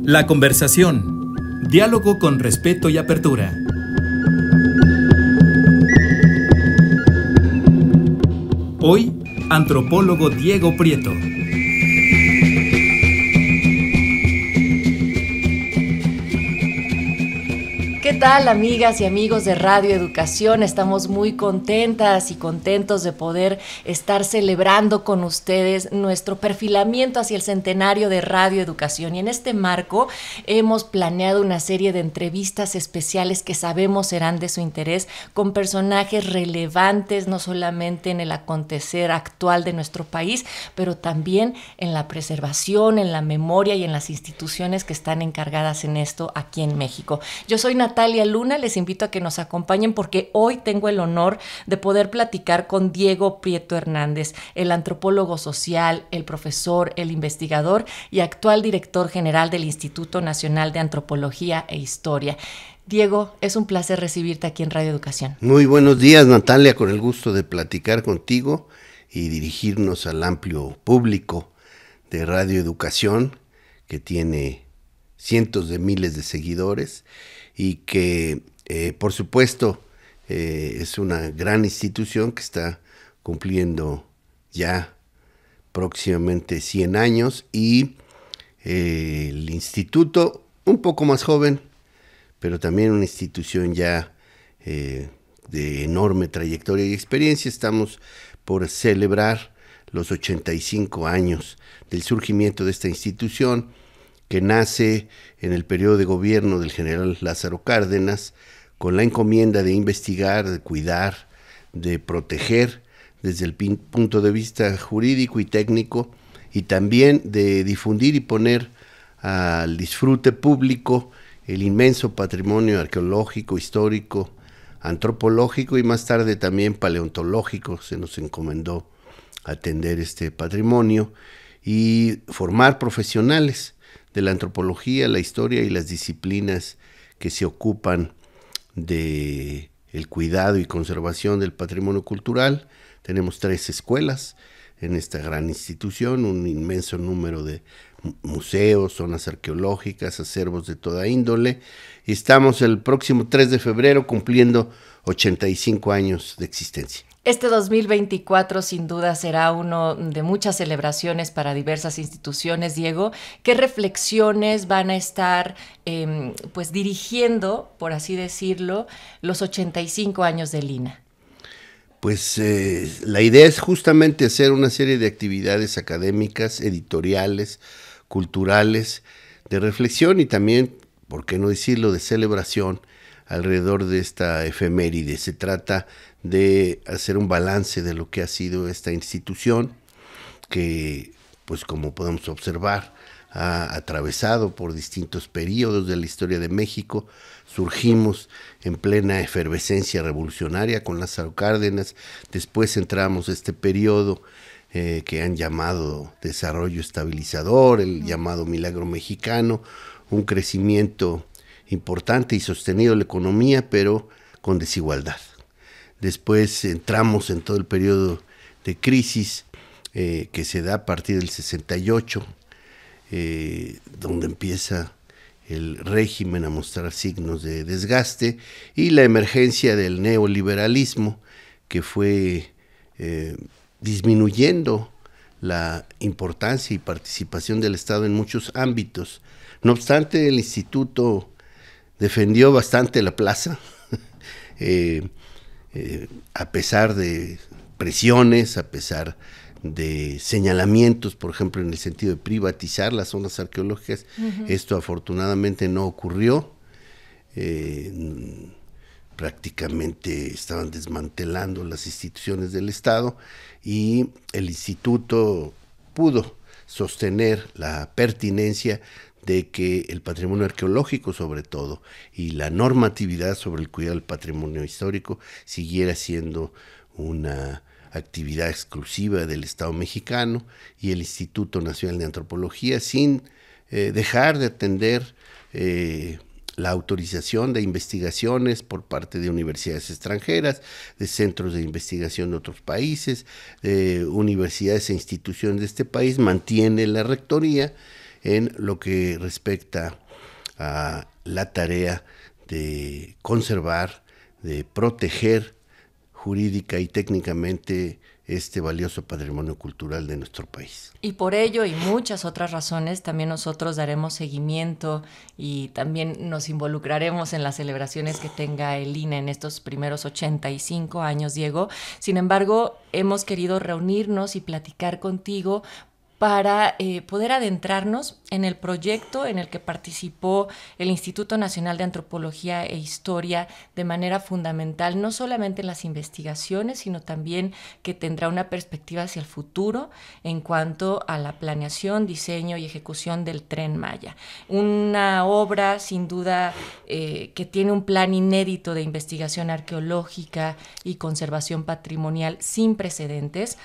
La conversación. Diálogo con respeto y apertura. Hoy, antropólogo Diego Prieto. ¿Qué tal, amigas y amigos de Radio Educación? Estamos muy contentas y contentos de poder estar celebrando con ustedes nuestro perfilamiento hacia el centenario de Radio Educación. Y en este marco hemos planeado una serie de entrevistas especiales que sabemos serán de su interés, con personajes relevantes no solamente en el acontecer actual de nuestro país, pero también en la preservación, en la memoria y en las instituciones que están encargadas en esto aquí en México. Yo soy Natalia Luna, les invito a que nos acompañen porque hoy tengo el honor de poder platicar con Diego Prieto Hernández, el antropólogo social, el profesor, el investigador y actual director general del Instituto Nacional de Antropología e Historia. Diego, es un placer recibirte aquí en Radio Educación. Muy buenos días, Natalia, con el gusto de platicar contigo y dirigirnos al amplio público de Radio Educación, que tiene cientos de miles de seguidores y que, por supuesto, es una gran institución que está cumpliendo ya próximamente 100 años y el instituto un poco más joven, pero también una institución ya de enorme trayectoria y experiencia. Estamos por celebrar los 85 años del surgimiento de esta institución, que nace en el periodo de gobierno del general Lázaro Cárdenas, con la encomienda de investigar, de cuidar, de proteger desde el punto de vista jurídico y técnico, y también de difundir y poner al disfrute público el inmenso patrimonio arqueológico, histórico, antropológico y más tarde también paleontológico. Se nos encomendó atender este patrimonio y formar profesionales de la antropología, la historia y las disciplinas que se ocupan de el cuidado y conservación del patrimonio cultural. Tenemos 3 escuelas en esta gran institución, un inmenso número de museos, zonas arqueológicas, acervos de toda índole, y estamos el próximo 3 de febrero cumpliendo 85 años de existencia. Este 2024 sin duda será uno de muchas celebraciones para diversas instituciones, Diego. ¿Qué reflexiones van a estar pues dirigiendo, por así decirlo, los 85 años del INAH? Pues la idea es justamente hacer una serie de actividades académicas, editoriales, culturales, de reflexión y también, por qué no decirlo, de celebración alrededor de esta efeméride. Se trata de hacer un balance de lo que ha sido esta institución, que, pues como podemos observar, ha atravesado por distintos periodos de la historia de México. Surgimos en plena efervescencia revolucionaria con Lázaro Cárdenas, después entramos a este periodo que han llamado desarrollo estabilizador, el llamado milagro mexicano, un crecimiento importante y sostenido de la economía, pero con desigualdad. Después entramos en todo el periodo de crisis que se da a partir del 68, donde empieza el régimen a mostrar signos de desgaste, y la emergencia del neoliberalismo, que fue disminuyendo la importancia y participación del Estado en muchos ámbitos. No obstante, el instituto defendió bastante la plaza, a pesar de presiones, a pesar de señalamientos, por ejemplo, en el sentido de privatizar las zonas arqueológicas. Esto afortunadamente no ocurrió. Prácticamente estaban desmantelando las instituciones del Estado y el instituto pudo sostener la pertinencia de que el patrimonio arqueológico, sobre todo, y la normatividad sobre el cuidado del patrimonio histórico siguiera siendo una actividad exclusiva del Estado mexicano, y el Instituto Nacional de Antropología, sin dejar de atender la autorización de investigaciones por parte de universidades extranjeras, de centros de investigación de otros países, de universidades e instituciones de este país, mantiene la rectoría en lo que respecta a la tarea de conservar, de proteger jurídica y técnicamente este valioso patrimonio cultural de nuestro país. Y por ello y muchas otras razones, también nosotros daremos seguimiento y también nos involucraremos en las celebraciones que tenga el INA en estos primeros 85 años, Diego. Sin embargo, hemos querido reunirnos y platicar contigo para poder adentrarnos en el proyecto en el que participó el Instituto Nacional de Antropología e Historia de manera fundamental, no solamente en las investigaciones, sino también que tendrá una perspectiva hacia el futuro en cuanto a la planeación, diseño y ejecución del Tren Maya. Una obra, sin duda, que tiene un plan inédito de investigación arqueológica y conservación patrimonial sin precedentes.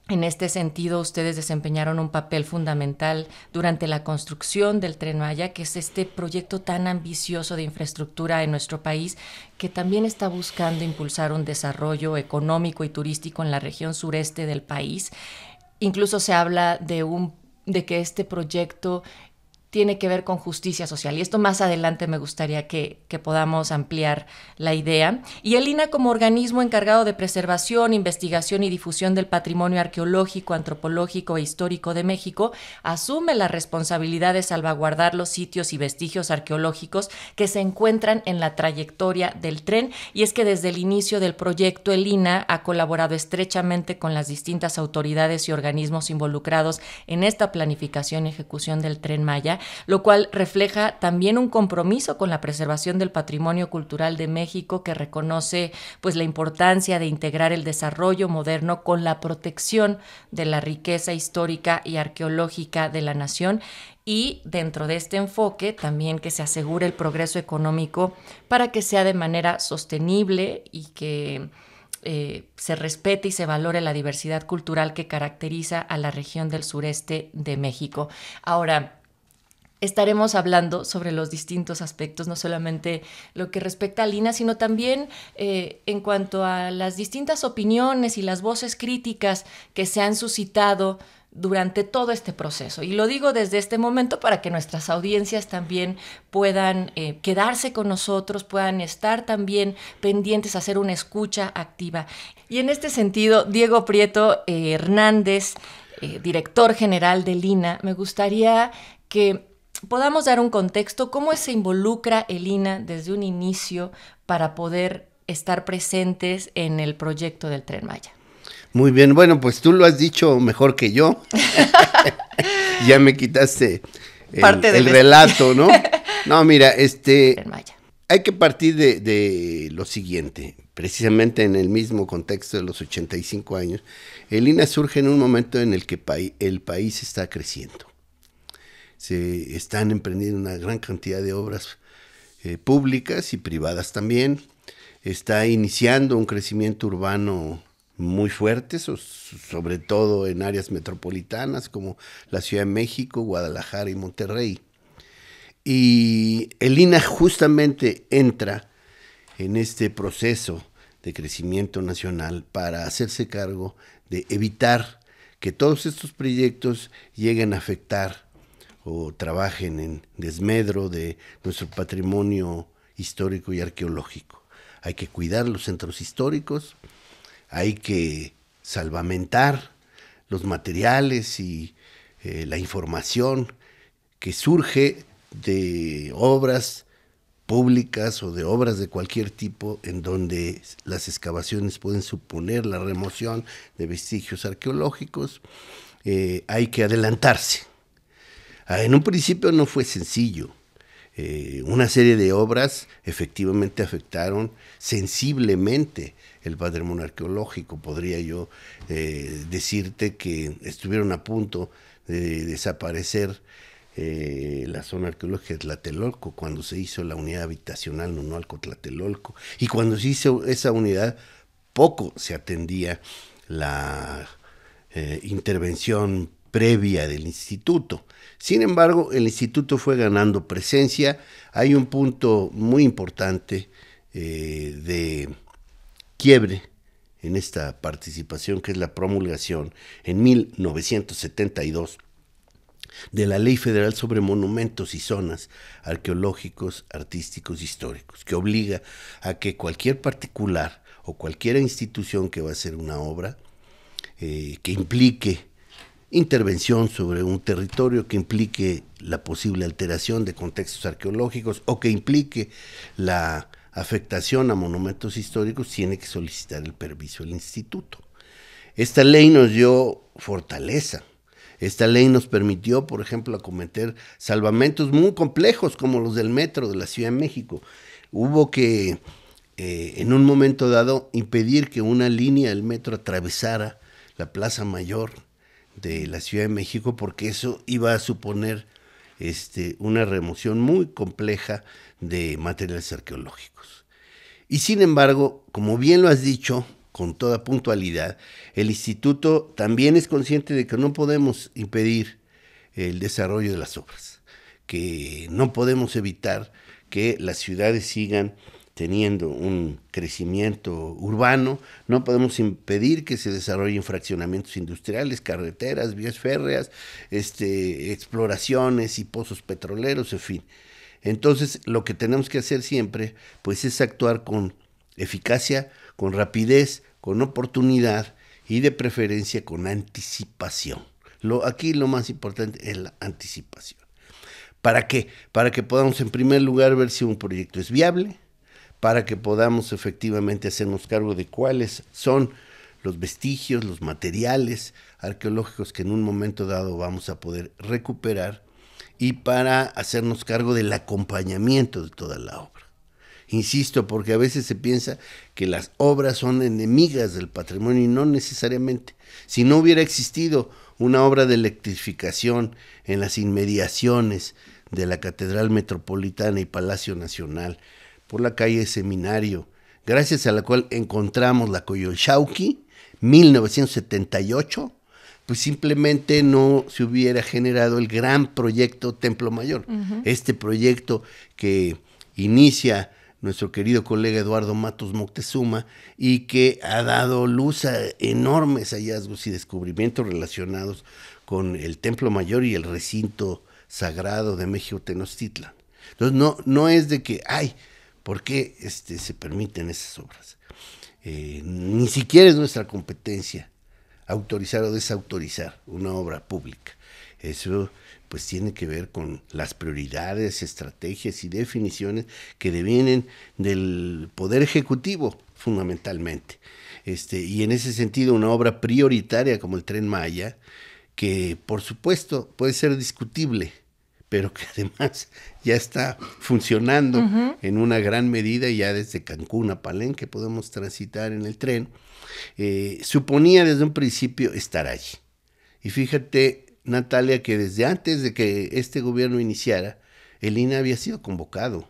En este sentido, ustedes desempeñaron un papel fundamental durante la construcción del Tren Maya, que es este proyecto tan ambicioso de infraestructura en nuestro país, que también está buscando impulsar un desarrollo económico y turístico en la región sureste del país. Incluso se habla de que este proyecto tiene que ver con justicia social. Y esto más adelante me gustaría que podamos ampliar la idea. Y el INA, como organismo encargado de preservación, investigación y difusión del patrimonio arqueológico, antropológico e histórico de México, asume la responsabilidad de salvaguardar los sitios y vestigios arqueológicos que se encuentran en la trayectoria del tren. Y es que desde el inicio del proyecto, el INA ha colaborado estrechamente con las distintas autoridades y organismos involucrados en esta planificación y ejecución del Tren Maya, lo cual refleja también un compromiso con la preservación del patrimonio cultural de México, que reconoce pues la importancia de integrar el desarrollo moderno con la protección de la riqueza histórica y arqueológica de la nación. Y dentro de este enfoque también que se asegure el progreso económico para que sea de manera sostenible y que se respete y se valore la diversidad cultural que caracteriza a la región del sureste de México. Ahora, estaremos hablando sobre los distintos aspectos, no solamente lo que respecta al INA, sino también en cuanto a las distintas opiniones y las voces críticas que se han suscitado durante todo este proceso. Y lo digo desde este momento para que nuestras audiencias también puedan quedarse con nosotros, puedan estar también pendientes a hacer una escucha activa. Y en este sentido, Diego Prieto Hernández, director general del INA, me gustaría que podamos dar un contexto, cómo se involucra el INA desde un inicio para poder estar presentes en el proyecto del Tren Maya. Muy bien, bueno, pues tú lo has dicho mejor que yo. Ya me quitaste el relato, ¿no? No, mira, hay que partir de lo siguiente. Precisamente en el mismo contexto de los 85 años, el INA surge en un momento en el que el país está creciendo. Se están emprendiendo una gran cantidad de obras públicas y privadas también. Está iniciando un crecimiento urbano muy fuerte, sobre todo en áreas metropolitanas como la Ciudad de México, Guadalajara y Monterrey. Y el INA justamente entra en este proceso de crecimiento nacional para hacerse cargo de evitar que todos estos proyectos lleguen a afectar o trabajen en desmedro de nuestro patrimonio histórico y arqueológico. Hay que cuidar los centros históricos, hay que salvamentar los materiales y la información que surge de obras públicas o de obras de cualquier tipo en donde las excavaciones pueden suponer la remoción de vestigios arqueológicos. Hay que adelantarse. En un principio no fue sencillo. Una serie de obras efectivamente afectaron sensiblemente el patrimonio arqueológico. Podría yo decirte que estuvieron a punto de desaparecer la zona arqueológica de Tlatelolco cuando se hizo la unidad habitacional Nonalco-Tlatelolco. Y cuando se hizo esa unidad, poco se atendía la intervención previa del instituto. Sin embargo, el instituto fue ganando presencia. Hay un punto muy importante de quiebre en esta participación, que es la promulgación en 1972 de la Ley Federal sobre Monumentos y Zonas Arqueológicos, Artísticos, Históricos, que obliga a que cualquier particular o cualquier institución que va a hacer una obra que implique intervención sobre un territorio, que implique la posible alteración de contextos arqueológicos o que implique la afectación a monumentos históricos, tiene que solicitar el permiso del instituto. Esta ley nos dio fortaleza. Esta ley nos permitió, por ejemplo, acometer salvamentos muy complejos como los del metro de la Ciudad de México. Hubo que, en un momento dado, impedir que una línea del metro atravesara la Plaza Mayor de la Ciudad de México, porque eso iba a suponer una remoción muy compleja de materiales arqueológicos. Y sin embargo, como bien lo has dicho, con toda puntualidad, el instituto también es consciente de que no podemos impedir el desarrollo de las obras, que no podemos evitar que las ciudades sigan teniendo un crecimiento urbano, no podemos impedir que se desarrollen fraccionamientos industriales, carreteras, vías férreas, exploraciones y pozos petroleros, en fin. Entonces, lo que tenemos que hacer siempre, pues, es actuar con eficacia, con rapidez, con oportunidad y de preferencia con anticipación. Aquí lo más importante es la anticipación. ¿Para qué? Para que podamos en primer lugar ver si un proyecto es viable, para que podamos efectivamente hacernos cargo de cuáles son los vestigios, los materiales arqueológicos que en un momento dado vamos a poder recuperar y para hacernos cargo del acompañamiento de toda la obra. Insisto, porque a veces se piensa que las obras son enemigas del patrimonio y no necesariamente. Si no hubiera existido una obra de electrificación en las inmediaciones de la Catedral Metropolitana y Palacio Nacional, por la calle Seminario, gracias a la cual encontramos la Coyolxauhqui, 1978, pues simplemente no se hubiera generado el gran proyecto Templo Mayor. Este proyecto que inicia nuestro querido colega Eduardo Matos Moctezuma y que ha dado luz a enormes hallazgos y descubrimientos relacionados con el Templo Mayor y el recinto sagrado de México Tenochtitlan. Entonces no es de que, ¿por qué se permiten esas obras? Ni siquiera es nuestra competencia autorizar o desautorizar una obra pública. Eso pues tiene que ver con las prioridades, estrategias y definiciones que devienen del Poder Ejecutivo fundamentalmente. Y en ese sentido una obra prioritaria como el Tren Maya, que por supuesto puede ser discutible, pero que además ya está funcionando en una gran medida, ya desde Cancún a Palenque podemos transitar en el tren, suponía desde un principio estar allí. Y fíjate, Natalia, que desde antes de que este gobierno iniciara, el INAH había sido convocado.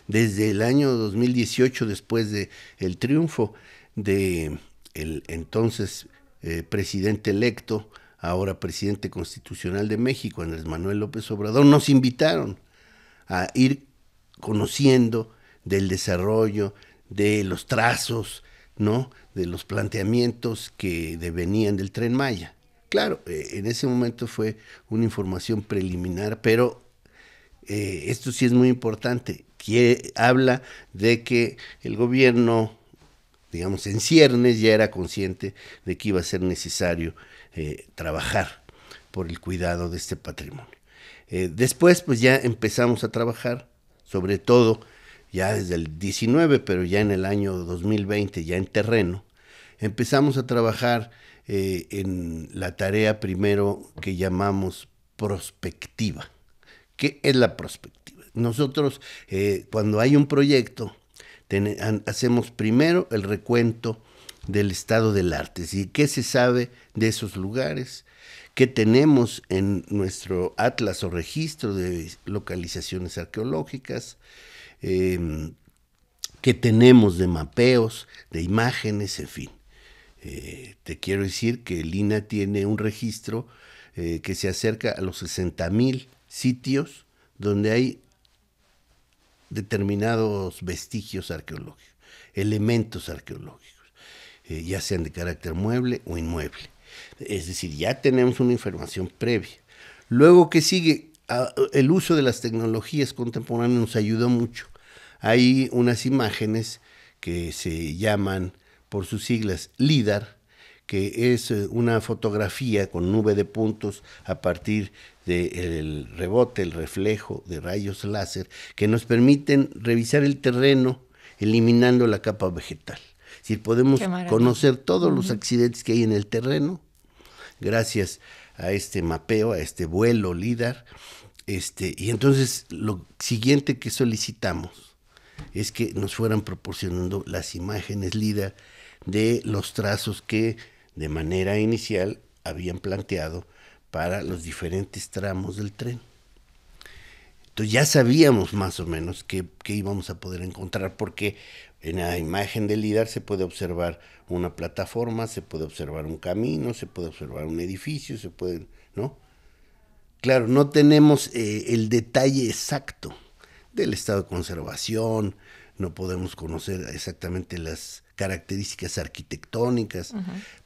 Desde el año 2018, después del triunfo de el entonces presidente electo, ahora presidente constitucional de México, Andrés Manuel López Obrador, nos invitaron a ir conociendo del desarrollo, de los trazos, ¿no?, de los planteamientos que devenían del Tren Maya. Claro, en ese momento fue una información preliminar, pero esto sí es muy importante, que habla de que el gobierno, digamos, en ciernes ya era consciente de que iba a ser necesario trabajar por el cuidado de este patrimonio. Después, pues ya empezamos a trabajar, sobre todo ya desde el 19, pero ya en el año 2020, ya en terreno, empezamos a trabajar en la tarea primero que llamamos prospectiva. ¿Qué es la prospectiva? Nosotros, cuando hay un proyecto, hacemos primero el recuento del estado del arte, es decir, qué se sabe de esos lugares, qué tenemos en nuestro atlas o registro de localizaciones arqueológicas, qué tenemos de mapeos, de imágenes, en fin. Te quiero decir que el INAH tiene un registro que se acerca a los 60,000 sitios donde hay determinados vestigios arqueológicos, elementos arqueológicos, ya sean de carácter mueble o inmueble. Es decir, ya tenemos una información previa. Luego, ¿qué sigue? El uso de las tecnologías contemporáneas nos ayudó mucho. Hay unas imágenes que se llaman, por sus siglas, LIDAR, que es una fotografía con nube de puntos a partir del rebote, el reflejo de rayos láser, que nos permiten revisar el terreno eliminando la capa vegetal. Es decir, podemos conocer todos los accidentes que hay en el terreno gracias a este mapeo, a este vuelo LIDAR. Y entonces lo siguiente que solicitamos es que nos fueran proporcionando las imágenes LIDAR de los trazos que de manera inicial habían planteado para los diferentes tramos del tren. Entonces ya sabíamos más o menos qué íbamos a poder encontrar, porque en la imagen del LIDAR se puede observar una plataforma, se puede observar un camino, se puede observar un edificio, se puede, ¿no? Claro, no tenemos el detalle exacto del estado de conservación, no podemos conocer exactamente las características arquitectónicas.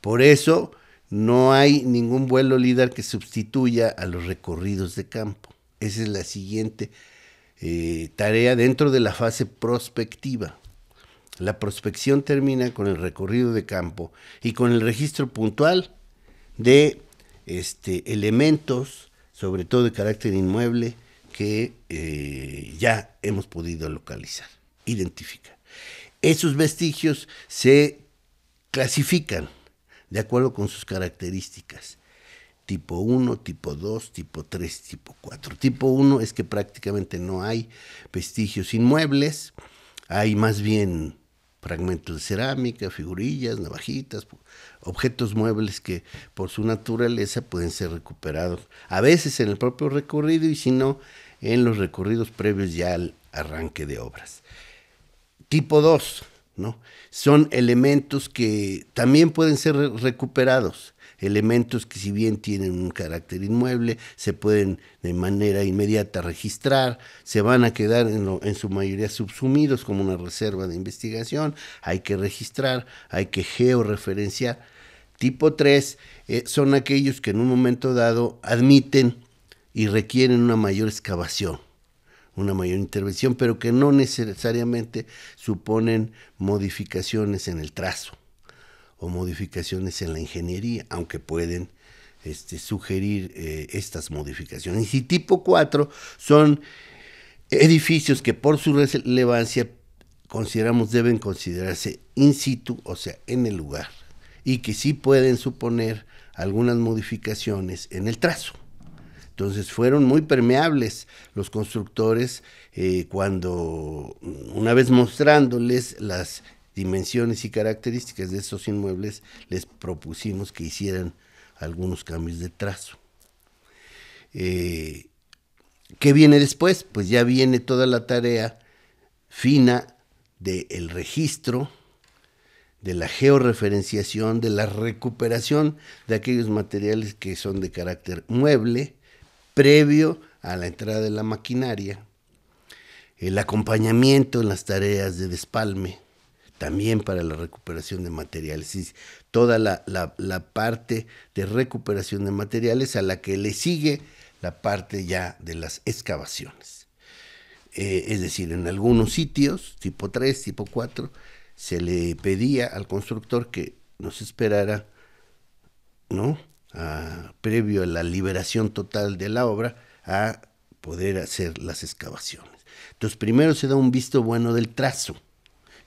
Por eso no hay ningún vuelo LIDAR que sustituya a los recorridos de campo. Esa es la siguiente tarea dentro de la fase prospectiva. La prospección termina con el recorrido de campo y con el registro puntual de elementos, sobre todo de carácter inmueble, que ya hemos podido localizar, identificar. Esos vestigios se clasifican de acuerdo con sus características. Tipo 1, tipo 2, tipo 3, tipo 4. Tipo 1 es que prácticamente no hay vestigios inmuebles, hay más bien fragmentos de cerámica, figurillas, navajitas, objetos muebles que por su naturaleza pueden ser recuperados, a veces en el propio recorrido y si no, en los recorridos previos ya al arranque de obras. Tipo 2, ¿no? Son elementos que también pueden ser recuperados, elementos que si bien tienen un carácter inmueble, se pueden de manera inmediata registrar, se van a quedar en su mayoría subsumidos como una reserva de investigación, hay que registrar, hay que georreferenciar. Tipo 3 son aquellos que en un momento dado admiten y requieren una mayor excavación, una mayor intervención, pero que no necesariamente suponen modificaciones en el trazo o modificaciones en la ingeniería, aunque pueden sugerir estas modificaciones. Y tipo 4 son edificios que por su relevancia consideramos deben considerarse in situ, o sea, en el lugar, y que sí pueden suponer algunas modificaciones en el trazo. Entonces fueron muy permeables los constructores cuando, una vez mostrándoles las dimensiones y características de estos inmuebles, les propusimos que hicieran algunos cambios de trazo. ¿Qué viene después? Pues ya viene toda la tarea fina del registro, de la georreferenciación, de la recuperación de aquellos materiales que son de carácter mueble, previo a la entrada de la maquinaria, el acompañamiento en las tareas de despalme, también para la recuperación de materiales, y toda la parte de recuperación de materiales a la que le sigue la parte ya de las excavaciones. Es decir, en algunos sitios, tipo 3, tipo 4, se le pedía al constructor que nos esperara, ¿no?, previo a la liberación total de la obra, a poder hacer las excavaciones. Entonces, primero se da un visto bueno del trazo,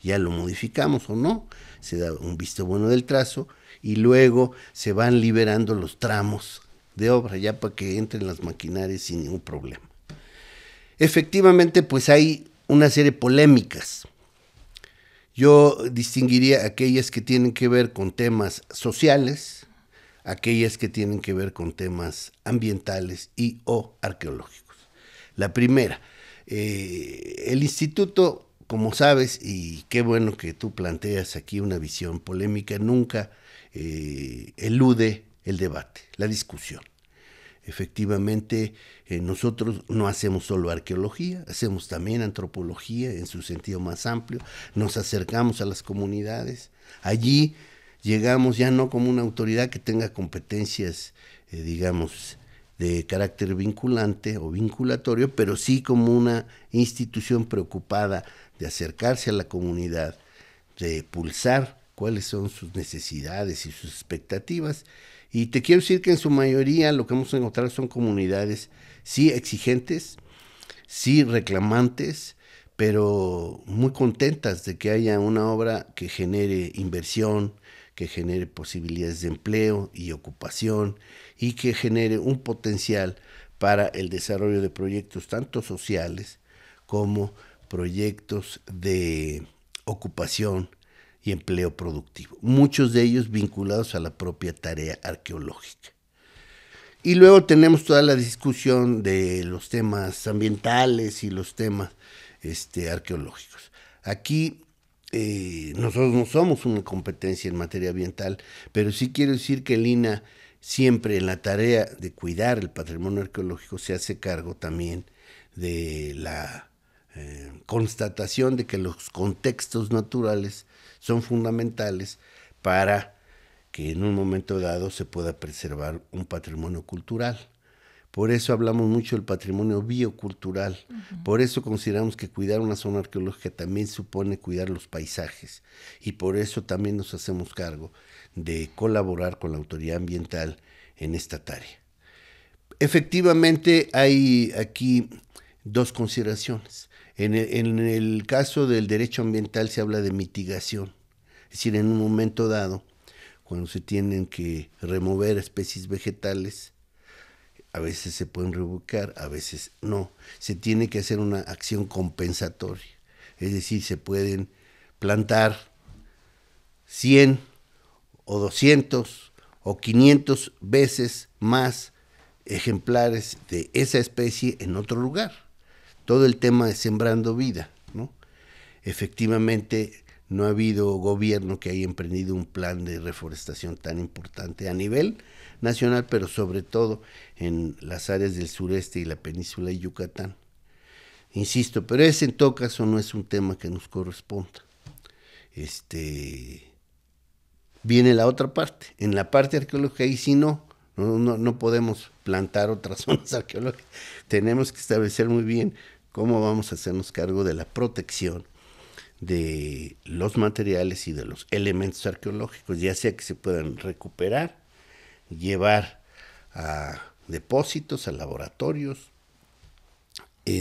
ya lo modificamos o no, se da un visto bueno del trazo y luego se van liberando los tramos de obra, ya para que entren las maquinarias sin ningún problema. Efectivamente, pues hay una serie de polémicas. Yo distinguiría aquellas que tienen que ver con temas sociales, aquellas que tienen que ver con temas ambientales y o arqueológicos. La primera, el instituto, como sabes, y qué bueno que tú planteas aquí una visión polémica, nunca elude el debate, la discusión. Efectivamente, nosotros no hacemos solo arqueología, hacemos también antropología en su sentido más amplio, nos acercamos a las comunidades, allí llegamos ya no como una autoridad que tenga competencias, digamos, de carácter vinculante o vinculatorio, pero sí como una institución preocupada de acercarse a la comunidad, de pulsar cuáles son sus necesidades y sus expectativas. Y te quiero decir que en su mayoría lo que hemos encontrado son comunidades sí exigentes, sí reclamantes, pero muy contentas de que haya una obra que genere inversión, que genere posibilidades de empleo y ocupación y que genere un potencial para el desarrollo de proyectos tanto sociales como proyectos de ocupación y empleo productivo, muchos de ellos vinculados a la propia tarea arqueológica. Y luego tenemos toda la discusión de los temas ambientales y los temas arqueológicos. Aquí nosotros no somos una competencia en materia ambiental, pero sí quiero decir que el INAH siempre en la tarea de cuidar el patrimonio arqueológico se hace cargo también de la constatación de que los contextos naturales son fundamentales para que en un momento dado se pueda preservar un patrimonio cultural. Por eso hablamos mucho del patrimonio biocultural. Por eso consideramos que cuidar una zona arqueológica también supone cuidar los paisajes. Y por eso también nos hacemos cargo de colaborar con la autoridad ambiental en esta tarea. Efectivamente, hay aquí dos consideraciones. En el caso del derecho ambiental se habla de mitigación. Es decir, en un momento dado, cuando se tienen que remover especies vegetales, a veces se pueden reubicar, a veces no. Se tiene que hacer una acción compensatoria. Es decir, se pueden plantar 100 o 200 o 500 veces más ejemplares de esa especie en otro lugar. Todo el tema de sembrando vida, ¿no? Efectivamente, no ha habido gobierno que haya emprendido un plan de reforestación tan importante a nivel nacional, pero sobre todo en las áreas del sureste y la península de Yucatán. Insisto, pero ese en todo caso no es un tema que nos corresponda. Viene la otra parte. En la parte arqueológica, ahí sí no podemos plantar otras zonas arqueológicas. Tenemos que establecer muy bien cómo vamos a hacernos cargo de la protección de los materiales y de los elementos arqueológicos, ya sea que se puedan recuperar, llevar a depósitos, a laboratorios,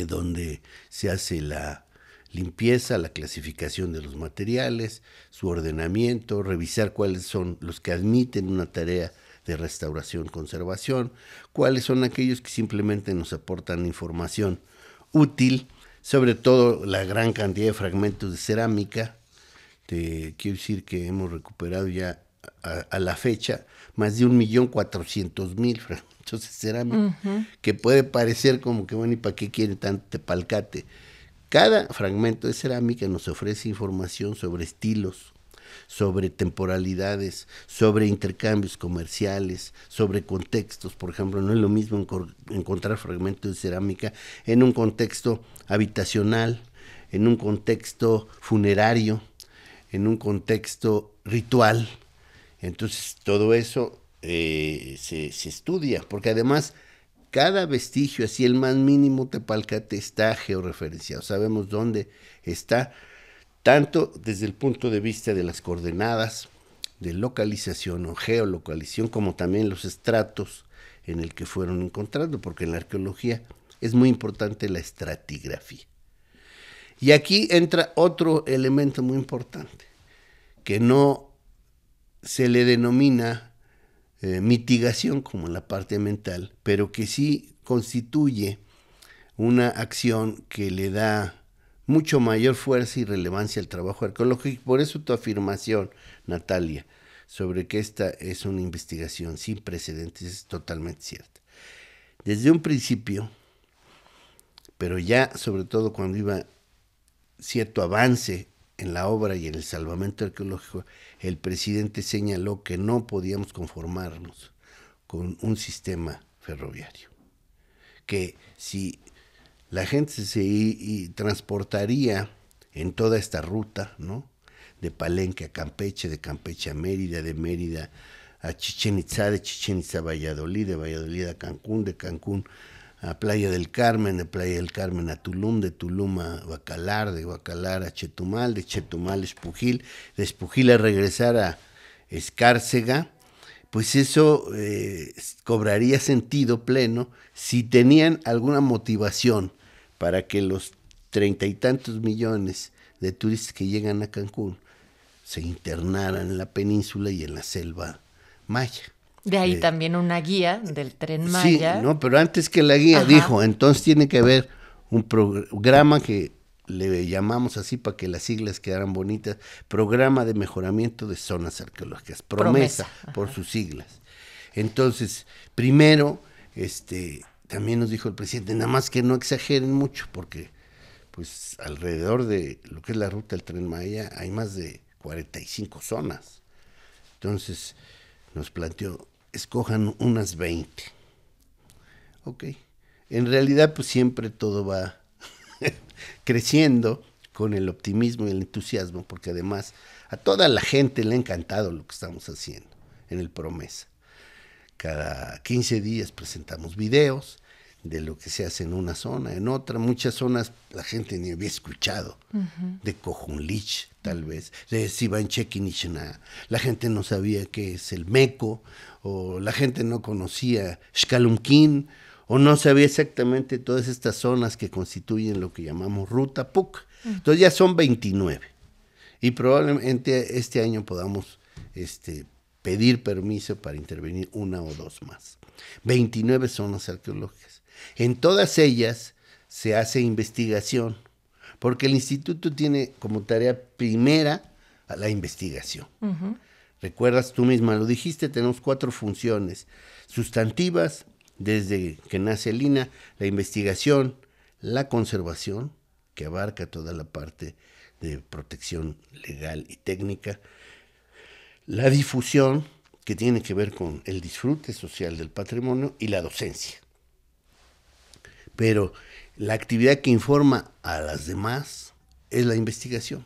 donde se hace la limpieza, la clasificación de los materiales, su ordenamiento, revisar cuáles son los que admiten una tarea de restauración, conservación, cuáles son aquellos que simplemente nos aportan información útil, sobre todo la gran cantidad de fragmentos de cerámica. Te quiero decir que hemos recuperado ya a la fecha más de 1.400.000 fragmentos de cerámica, que puede parecer como que bueno, ¿y para qué quiere tanto tepalcate? Cada fragmento de cerámica nos ofrece información sobre estilos, sobre temporalidades, sobre intercambios comerciales, sobre contextos. Por ejemplo, no es lo mismo encontrar fragmentos de cerámica en un contexto habitacional, en un contexto funerario, en un contexto ritual. Entonces, todo eso se estudia, porque además cada vestigio, así el más mínimo tepalcate, está georreferenciado. Sabemos dónde está, tanto desde el punto de vista de las coordenadas, de localización o geolocalización, como también los estratos en el que fueron encontrando, porque en la arqueología es muy importante la estratigrafía. Y aquí entra otro elemento muy importante, que no se le denomina mitigación como en la parte ambiental, pero que sí constituye una acción que le da mucho mayor fuerza y relevancia al trabajo arqueológico. Por eso tu afirmación, Natalia, sobre que esta es una investigación sin precedentes es totalmente cierta. Desde un principio, pero ya sobre todo cuando iba cierto avance en la obra y en el salvamento arqueológico, el presidente señaló que no podíamos conformarnos con un sistema ferroviario, que si la gente se transportaría en toda esta ruta, ¿no?, de Palenque a Campeche, de Campeche a Mérida, de Mérida a Chichén Itzá, de Chichén Itzá a Valladolid, de Valladolid a Cancún, de Cancún a Playa del Carmen, de Playa del Carmen a Tulum, de Tulum a Bacalar, de Bacalar a Chetumal, de Chetumal a Espujil, de Espujil a regresar a Escárcega, pues eso cobraría sentido pleno si tenían alguna motivación para que los 30 y tantos millones de turistas que llegan a Cancún se internaran en la península y en la selva maya. De ahí también una guía del Tren Maya. Sí, no, pero antes que la guía dijo, entonces tiene que haber un programa que le llamamos así para que las siglas quedaran bonitas, Programa de Mejoramiento de Zonas Arqueológicas, Promesa por sus siglas. Entonces, primero, también nos dijo el presidente, nada más que no exageren mucho, porque pues alrededor de lo que es la ruta del Tren Maya hay más de 45 zonas. Entonces nos planteó, escojan unas 20. Ok. En realidad pues siempre todo va creciendo con el optimismo y el entusiasmo, porque además a toda la gente le ha encantado lo que estamos haciendo en el Promesa. Cada 15 días presentamos videos de lo que se hace en una zona, en otra. Muchas zonas la gente ni había escuchado, de Cojunlich tal vez, de Sibanchequinichna. La gente no sabía qué es el Meco, o la gente no conocía Xcalumquín, o no sabía exactamente todas estas zonas que constituyen lo que llamamos Ruta PUC. Entonces ya son 29, y probablemente este año podamos pedir permiso para intervenir una o dos más. 29 zonas arqueológicas. En todas ellas se hace investigación, porque el instituto tiene como tarea primera a la investigación. Recuerdas, tú misma lo dijiste, tenemos 4 funciones sustantivas desde que nace el INAH: la investigación, la conservación, que abarca toda la parte de protección legal y técnica, la difusión, que tiene que ver con el disfrute social del patrimonio, y la docencia. Pero la actividad que informa a las demás es la investigación.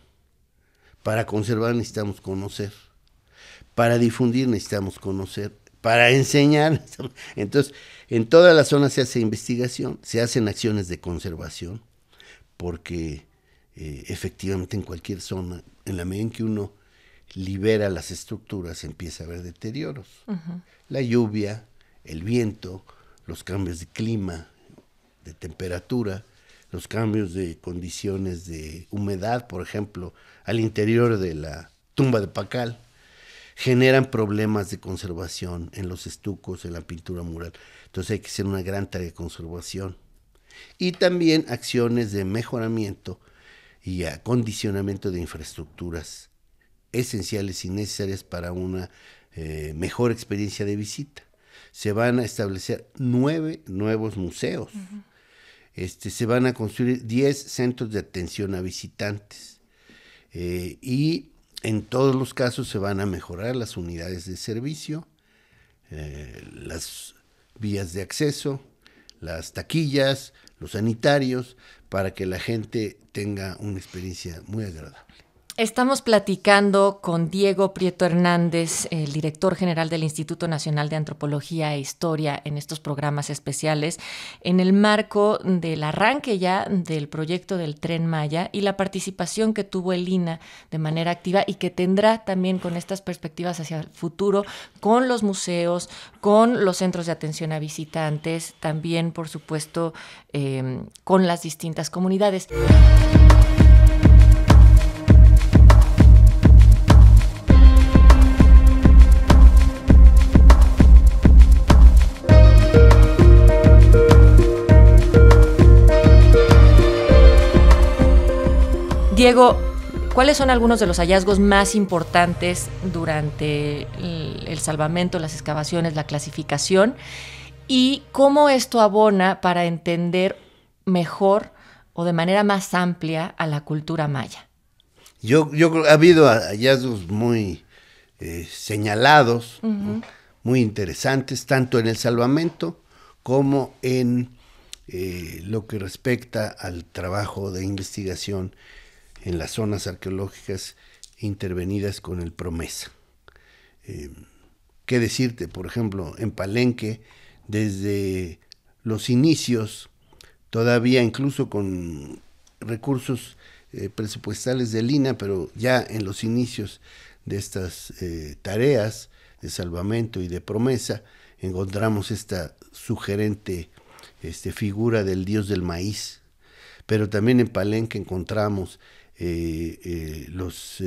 Para conservar necesitamos conocer, para difundir necesitamos conocer, para enseñar. Entonces, en todas las zonas se hace investigación, se hacen acciones de conservación, porque efectivamente en cualquier zona, en la medida en que uno libera las estructuras, empieza a haber deterioros. La lluvia, el viento, los cambios de clima, de temperatura, los cambios de condiciones de humedad, por ejemplo, al interior de la tumba de Pacal, generan problemas de conservación en los estucos, en la pintura mural. Entonces hay que hacer una gran tarea de conservación. Y también acciones de mejoramiento y acondicionamiento de infraestructuras esenciales y necesarias para una mejor experiencia de visita. Se van a establecer 9 nuevos museos. Se van a construir 10 centros de atención a visitantes. Y en todos los casos se van a mejorar las unidades de servicio, las vías de acceso, las taquillas, los sanitarios, para que la gente tenga una experiencia muy agradable. Estamos platicando con Diego Prieto Hernández, el director general del Instituto Nacional de Antropología e Historia, en estos programas especiales, en el marco del arranque ya del proyecto del Tren Maya y la participación que tuvo el INAH de manera activa y que tendrá también con estas perspectivas hacia el futuro, con los museos, con los centros de atención a visitantes, también, por supuesto, con las distintas comunidades. Diego, ¿cuáles son algunos de los hallazgos más importantes durante el salvamento, las excavaciones, la clasificación? ¿Y cómo esto abona para entender mejor o de manera más amplia a la cultura maya? Yo creo que ha habido hallazgos muy señalados, ¿no? Muy interesantes, tanto en el salvamento como en lo que respecta al trabajo de investigación en las zonas arqueológicas intervenidas con el Promesa. ¿Qué decirte? Por ejemplo, en Palenque, desde los inicios, todavía incluso con recursos presupuestales del INAH, pero ya en los inicios de estas tareas de salvamento y de promesa, encontramos esta sugerente figura del dios del maíz. Pero también en Palenque encontramos los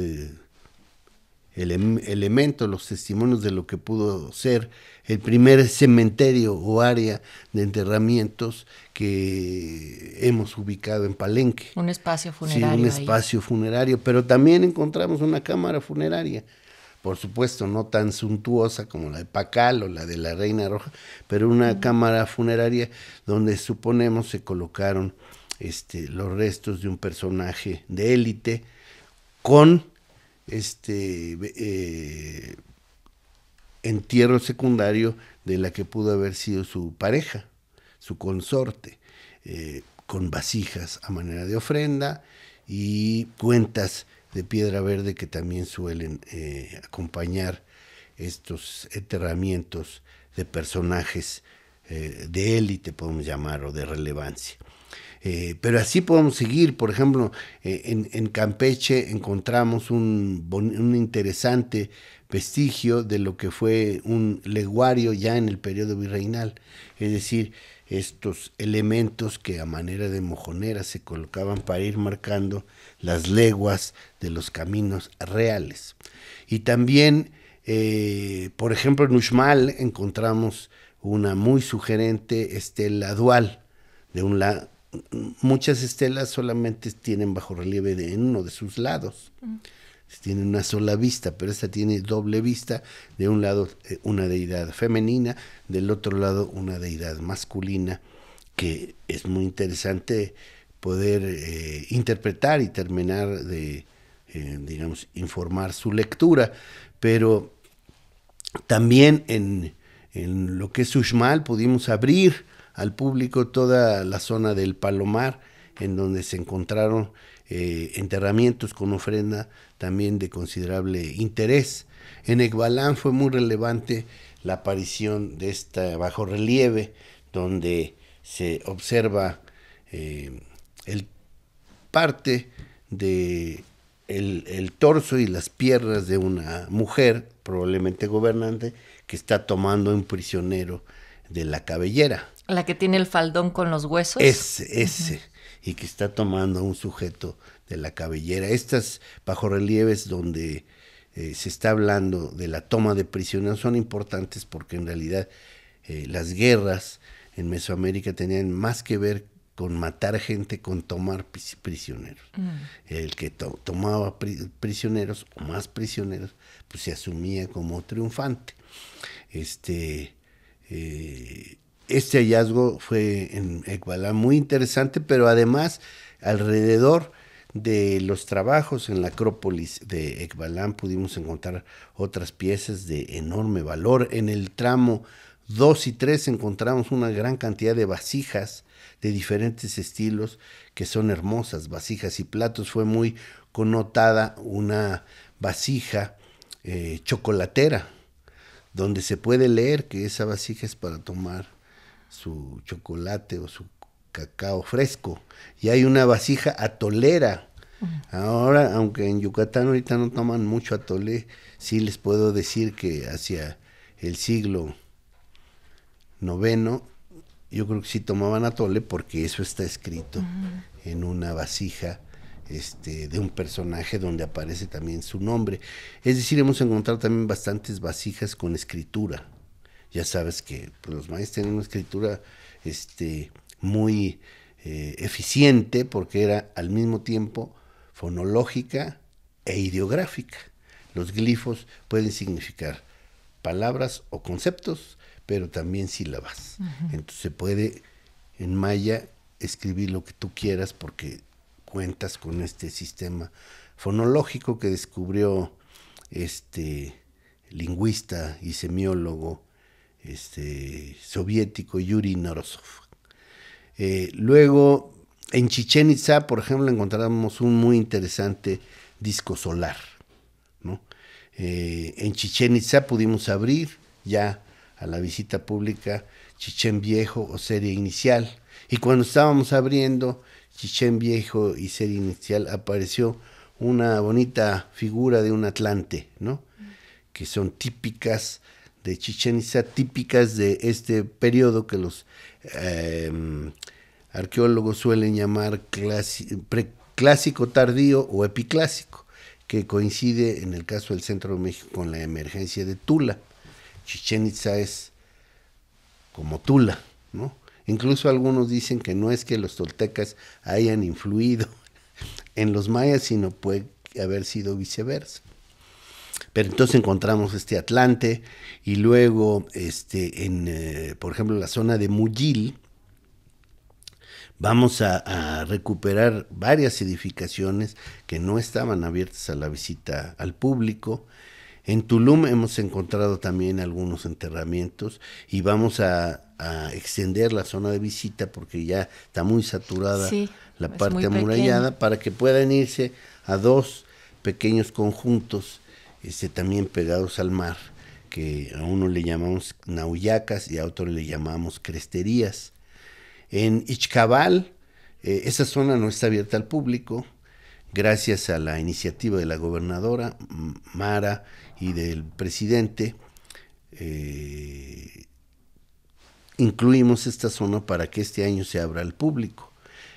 elementos, los testimonios de lo que pudo ser el primer cementerio o área de enterramientos que hemos ubicado en Palenque. Un espacio funerario. Sí, un espacio funerario, pero también encontramos una cámara funeraria, por supuesto no tan suntuosa como la de Pacal o la de la Reina Roja, pero una cámara funeraria donde suponemos se colocaron los restos de un personaje de élite con entierro secundario de la que pudo haber sido su pareja, su consorte, con vasijas a manera de ofrenda y cuentas de piedra verde que también suelen acompañar estos enterramientos de personajes de élite, podemos llamar, o de relevancia. Pero así podemos seguir. Por ejemplo, en Campeche encontramos un interesante vestigio de lo que fue un leguario ya en el periodo virreinal, es decir, estos elementos que a manera de mojoneras se colocaban para ir marcando las leguas de los caminos reales. Y también, por ejemplo, en Uxmal encontramos una muy sugerente estela dual. De un lado, muchas estelas solamente tienen bajorrelieve en uno de sus lados. Tiene una sola vista, pero esta tiene doble vista. De un lado una deidad femenina, del otro lado una deidad masculina, que es muy interesante poder interpretar y terminar de, informar su lectura. Pero también en lo que es Uxmal pudimos abrir al público toda la zona del Palomar, en donde se encontraron enterramientos con ofrenda también de considerable interés. En Ekbalán fue muy relevante la aparición de este bajorrelieve, donde se observa el parte de el torso y las piernas de una mujer, probablemente gobernante, que está tomando un prisionero de la cabellera. La que tiene el faldón con los huesos. Ese. Y que está tomando a un sujeto de la cabellera. Estas bajorrelieves donde se está hablando de la toma de prisioneros son importantes porque en realidad las guerras en Mesoamérica tenían más que ver con matar gente, con tomar prisioneros. El que tomaba prisioneros o más prisioneros, pues se asumía como triunfante. Este hallazgo fue en Ekbalán muy interesante, pero además alrededor de los trabajos en la Acrópolis de Ekbalán pudimos encontrar otras piezas de enorme valor. En el tramo 2 y 3 encontramos una gran cantidad de vasijas de diferentes estilos que son hermosas, vasijas y platos. Fue muy connotada una vasija chocolatera, donde se puede leer que esa vasija es para tomar su chocolate o su cacao fresco. Y hay una vasija atolera. Ahora, aunque en Yucatán ahorita no toman mucho atolé, sí les puedo decir que hacia el siglo IX, yo creo que sí tomaban atole, porque eso está escrito en una vasija de un personaje donde aparece también su nombre. Es decir, hemos encontrado también bastantes vasijas con escritura. Ya sabes que pues, los mayas tenían una escritura muy eficiente, porque era al mismo tiempo fonológica e ideográfica. Los glifos pueden significar palabras o conceptos, pero también sílabas. Entonces se puede en maya escribir lo que tú quieras, porque cuentas con este sistema fonológico que descubrió lingüista y semiólogo soviético Yuri Norosov. Luego en Chichén Itzá, por ejemplo, encontramos un muy interesante disco solar, ¿no? En Chichén Itzá pudimos abrir ya a la visita pública Chichén Viejo o serie inicial. Y cuando estábamos abriendo Chichén Viejo y serie inicial, apareció una bonita figura de un atlante, ¿no? Que son típicas de Chichén Itzá, típicas de este periodo que los arqueólogos suelen llamar preclásico tardío o epiclásico, que coincide en el caso del centro de México con la emergencia de Tula. Chichén Itzá es como Tula, ¿no? Incluso algunos dicen que no es que los toltecas hayan influido en los mayas, sino puede haber sido viceversa. Pero entonces encontramos este Atlante y luego, por ejemplo, en la zona de Muyil, vamos a recuperar varias edificaciones que no estaban abiertas a la visita al público. En Tulum hemos encontrado también algunos enterramientos y vamos a extender la zona de visita porque ya está muy saturada la parte amurallada, para que puedan irse a dos pequeños conjuntos también pegados al mar, que a uno le llamamos nauyacas y a otro le llamamos cresterías. En Ixcabal, esa zona no está abierta al público, gracias a la iniciativa de la gobernadora Mara y del presidente. Incluimos esta zona para que este año se abra al público,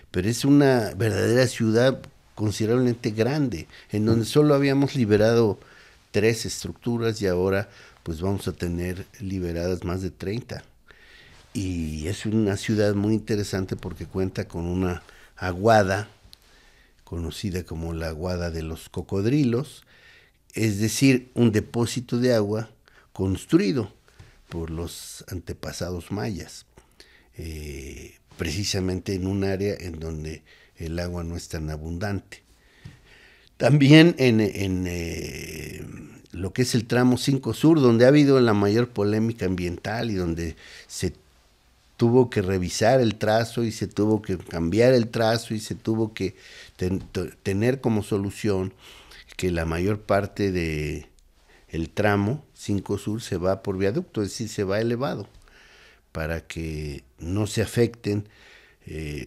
pero es una verdadera ciudad considerablemente grande, en donde solo habíamos liberado 3 estructuras y ahora pues vamos a tener liberadas más de 30. Y es una ciudad muy interesante porque cuenta con una aguada, conocida como la aguada de los cocodrilos, es decir, un depósito de agua construido por los antepasados mayas, precisamente en un área en donde el agua no es tan abundante. También en lo que es el tramo 5 Sur, donde ha habido la mayor polémica ambiental y donde se tuvo que revisar el trazo y se tuvo que cambiar el trazo y se tuvo que tener como solución que la mayor parte de el tramo 5 Sur se va por viaducto, es decir, se va elevado, para que no se afecten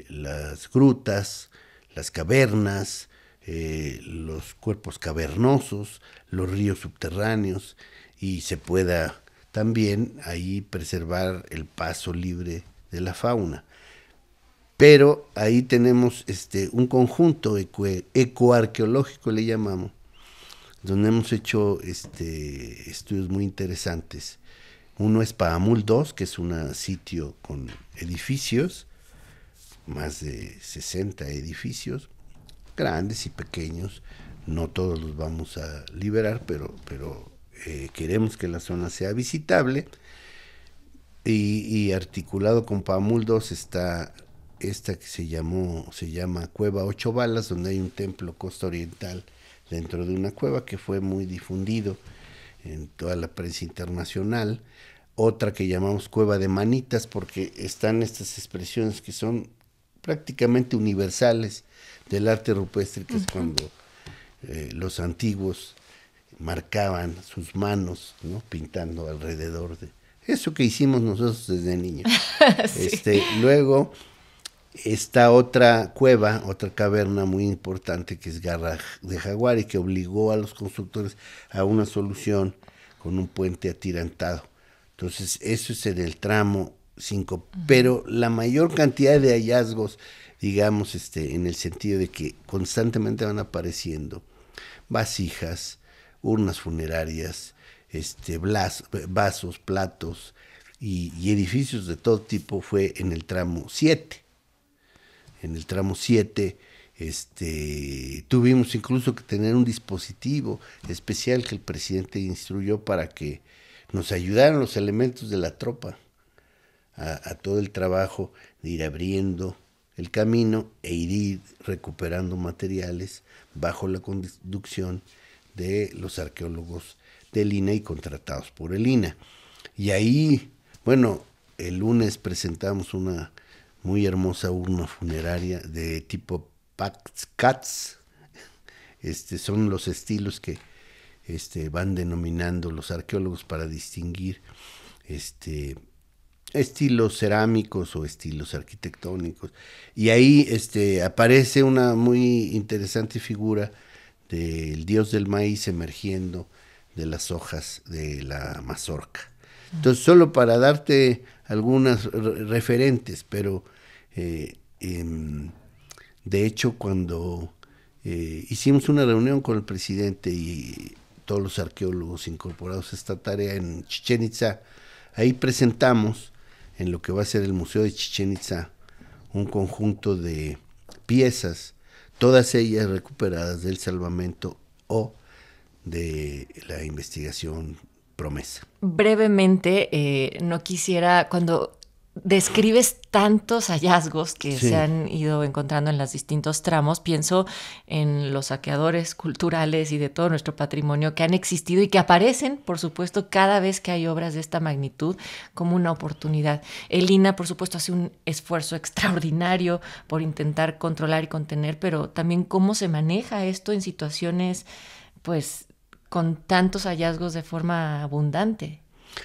las grutas, las cavernas, los cuerpos cavernosos, los ríos subterráneos, y se pueda también ahí preservar el paso libre de la fauna. Pero ahí tenemos un conjunto ecoarqueológico, le llamamos, donde hemos hecho estudios muy interesantes. Uno es Paamul 2, que es un sitio con edificios, más de 60 edificios, grandes y pequeños. No todos los vamos a liberar, pero queremos que la zona sea visitable. Y articulado con Paamul 2 está esta que se llama Cueva 8 Balas, donde hay un templo costa oriental dentro de una cueva que fue muy difundido en toda la prensa internacional. Otra que llamamos Cueva de Manitas, porque están estas expresiones que son prácticamente universales del arte rupestre, que es cuando los antiguos marcaban sus manos, ¿no?, pintando alrededor de eso que hicimos nosotros desde niños. Sí. Luego está otra cueva, otra caverna muy importante, que es Garra de Jaguar, y que obligó a los constructores a una solución con un puente atirantado. Entonces, eso es en el tramo 5, pero la mayor cantidad de hallazgos, digamos, en el sentido de que constantemente van apareciendo vasijas, urnas funerarias, vasos, platos y edificios de todo tipo, fue en el tramo 7. En el tramo 7 tuvimos incluso que tener un dispositivo especial que el presidente instruyó para que nos ayudaran los elementos de la tropa a todo el trabajo de ir abriendo el camino e ir recuperando materiales bajo la conducción de los arqueólogos del INA y contratados por el INA. Y ahí, bueno, el lunes presentamos una muy hermosa urna funeraria de tipo Cats. Son los estilos que van denominando los arqueólogos para distinguir estilos cerámicos o estilos arquitectónicos. Y ahí aparece una muy interesante figura del dios del maíz emergiendo de las hojas de la mazorca. Entonces, solo para darte algunas referentes, pero de hecho cuando hicimos una reunión con el presidente y todos los arqueólogos incorporados a esta tarea en Chichén Itzá, ahí presentamos en lo que va a ser el Museo de Chichén Itzá un conjunto de piezas, todas ellas recuperadas del salvamento o de la investigación Promesa. Brevemente, no quisiera, cuando describes tantos hallazgos que se han ido encontrando en los distintos tramos, pienso en los saqueadores culturales y de todo nuestro patrimonio que han existido y que aparecen, por supuesto, cada vez que hay obras de esta magnitud como una oportunidad. El INAH, por supuesto, hace un esfuerzo extraordinario por intentar controlar y contener, pero también cómo se maneja esto en situaciones, pues, con tantos hallazgos de forma abundante.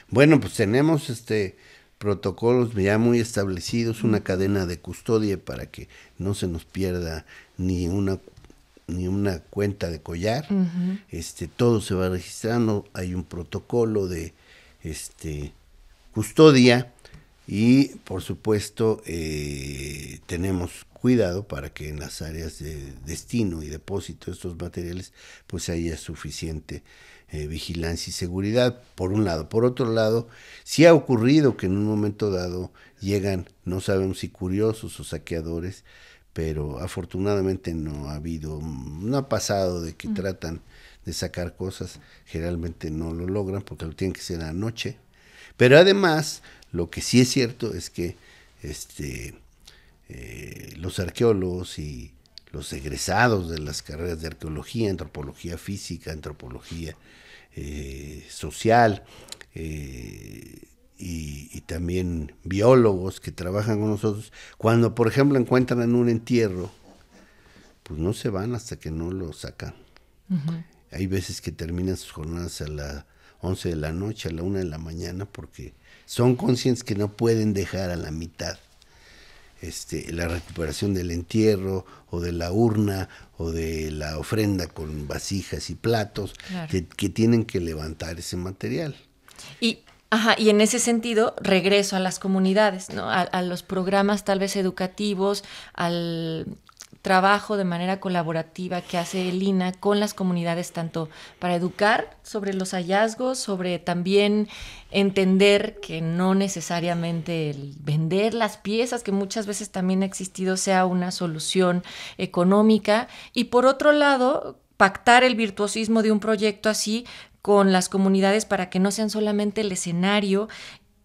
Bueno, pues tenemos protocolos ya muy establecidos, una cadena de custodia para que no se nos pierda ni una cuenta de collar. Todo se va registrando, hay un protocolo de custodia y por supuesto tenemos cuidado para que en las áreas de destino y depósito de estos materiales pues haya suficiente vigilancia y seguridad, por un lado. Por otro lado, sí ha ocurrido que en un momento dado llegan, no sabemos si curiosos o saqueadores, pero afortunadamente no ha pasado de que tratan de sacar cosas, generalmente no lo logran porque lo tienen que hacer anoche. Pero además, lo que sí es cierto es que los arqueólogos y los egresados de las carreras de arqueología, antropología física, antropología social y también biólogos que trabajan con nosotros, cuando por ejemplo encuentran un entierro, pues no se van hasta que no lo sacan. Hay veces que terminan sus jornadas a las 11 de la noche, a la 1 de la mañana, porque son conscientes que no pueden dejar a la mitad la recuperación del entierro o de la urna o de la ofrenda con vasijas y platos, claro, que tienen que levantar ese material. Y en ese sentido regreso a las comunidades, ¿no? A los programas tal vez educativos, al trabajo de manera colaborativa que hace el INAH con las comunidades, tanto para educar sobre los hallazgos, sobre también entender que no necesariamente el vender las piezas, que muchas veces también ha existido, sea una solución económica, y por otro lado, pactar el virtuosismo de un proyecto así con las comunidades para que no sean solamente el escenario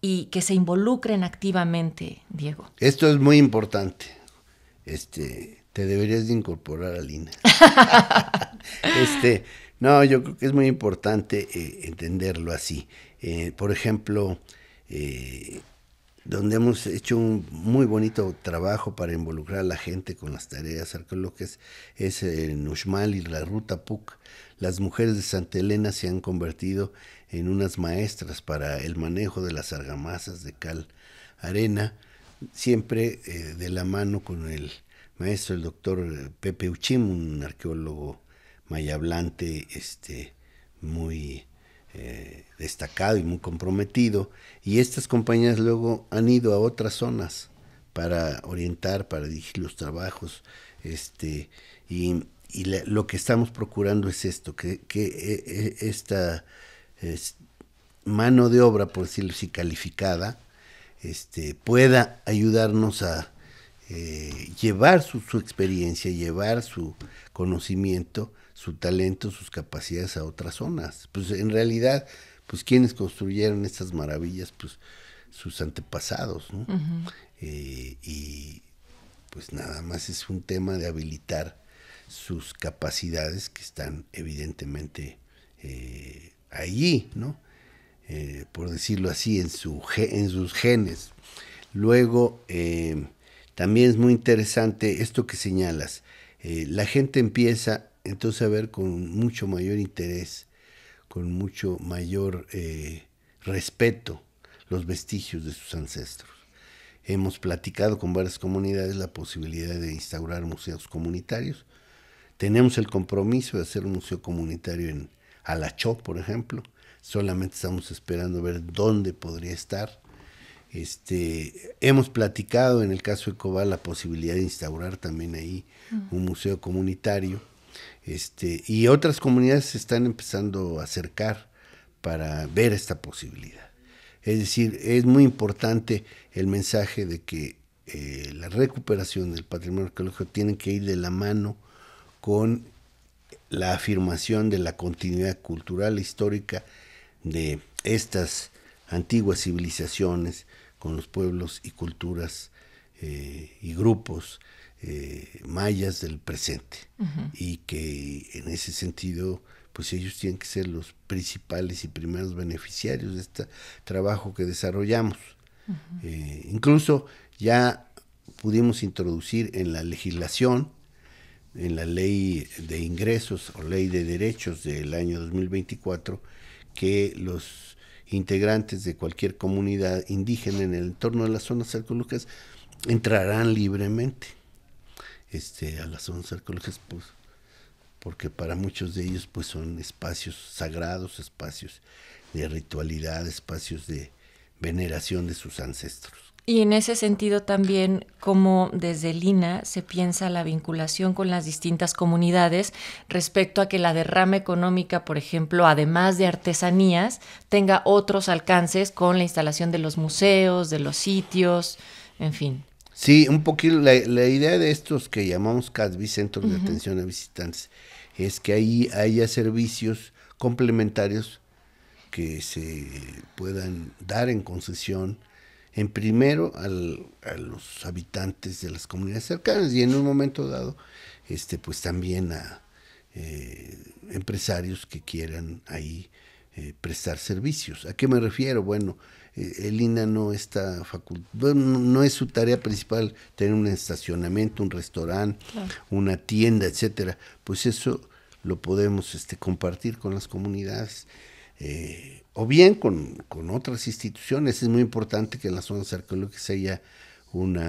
y que se involucren activamente, Diego. Esto es muy importante. Te deberías de incorporar al INAH. No, yo creo que es muy importante entenderlo así. Por ejemplo, donde hemos hecho un muy bonito trabajo para involucrar a la gente con las tareas arqueológicas es en Uxmal y la Ruta Puc. Las mujeres de Santa Elena se han convertido en unas maestras para el manejo de las argamasas de cal arena, siempre de la mano con el maestro, el doctor Pepe Uchim, un arqueólogo mayablante, muy destacado y muy comprometido, y estas compañías luego han ido a otras zonas para orientar, para dirigir los trabajos, lo que estamos procurando es esto, que esta mano de obra, por decirlo así, calificada, pueda ayudarnos a llevar su experiencia, llevar su conocimiento, su talento, sus capacidades a otras zonas. Pues en realidad, pues quienes construyeron estas maravillas, pues sus antepasados, ¿no? Y pues nada más es un tema de habilitar sus capacidades que están evidentemente allí, ¿no? Por decirlo así, en sus genes. Luego, también es muy interesante esto que señalas. La gente empieza entonces a ver con mucho mayor interés con mucho mayor respeto los vestigios de sus ancestros. Hemos platicado con varias comunidades la posibilidad de instaurar museos comunitarios. Tenemos el compromiso de hacer un museo comunitario en Alachó, por ejemplo. Solamente estamos esperando ver dónde podría estar. Hemos platicado en el caso de Cobá la posibilidad de instaurar también ahí un museo comunitario. Y otras comunidades se están empezando a acercar para ver esta posibilidad. Es decir, es muy importante el mensaje de que la recuperación del patrimonio arqueológico tiene que ir de la mano con la afirmación de la continuidad cultural e histórica de estas antiguas civilizaciones con los pueblos y culturas y grupos mayas del presente. Y que en ese sentido, pues ellos tienen que ser los principales y primeros beneficiarios de este trabajo que desarrollamos. Incluso ya pudimos introducir en la legislación, en la ley de ingresos o ley de derechos del año 2024, que los integrantes de cualquier comunidad indígena en el entorno de las zonas arqueológicas entrarán libremente a las zonas arqueológicas, pues, porque para muchos de ellos pues son espacios sagrados, espacios de ritualidad, espacios de veneración de sus ancestros. Y en ese sentido también, como desde el INAH se piensa la vinculación con las distintas comunidades respecto a que la derrama económica, por ejemplo, además de artesanías, tenga otros alcances con la instalación de los museos, de los sitios, en fin. Sí, un poquito la idea de estos que llamamos CASVI, Centros de Atención a Visitantes, es que ahí haya servicios complementarios que se puedan dar en concesión, en primero a los habitantes de las comunidades cercanas y en un momento dado pues también a empresarios que quieran ahí prestar servicios. ¿A qué me refiero? Bueno, el INAH no está no es su tarea principal tener un estacionamiento, un restaurante, claro, una tienda, etcétera. Pues eso lo podemos compartir con las comunidades. O bien con otras instituciones. Es muy importante que en las zonas arqueológicas haya un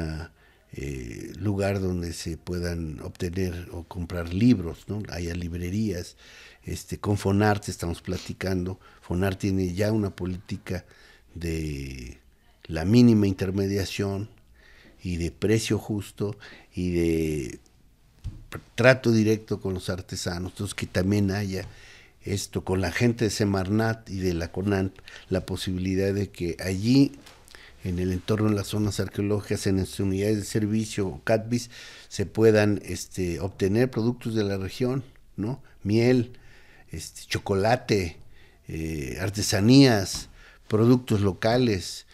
lugar donde se puedan obtener o comprar libros, ¿no? Haya librerías. Con Fonarte estamos platicando. Fonarte tiene ya una política de la mínima intermediación y de precio justo y de trato directo con los artesanos. Entonces, que también haya esto con la gente de Semarnat y de la CONANT, la posibilidad de que allí, en el entorno de las zonas arqueológicas, en las unidades de servicio o CATBIS, se puedan obtener productos de la región, ¿no? Miel, chocolate, artesanías, productos locales,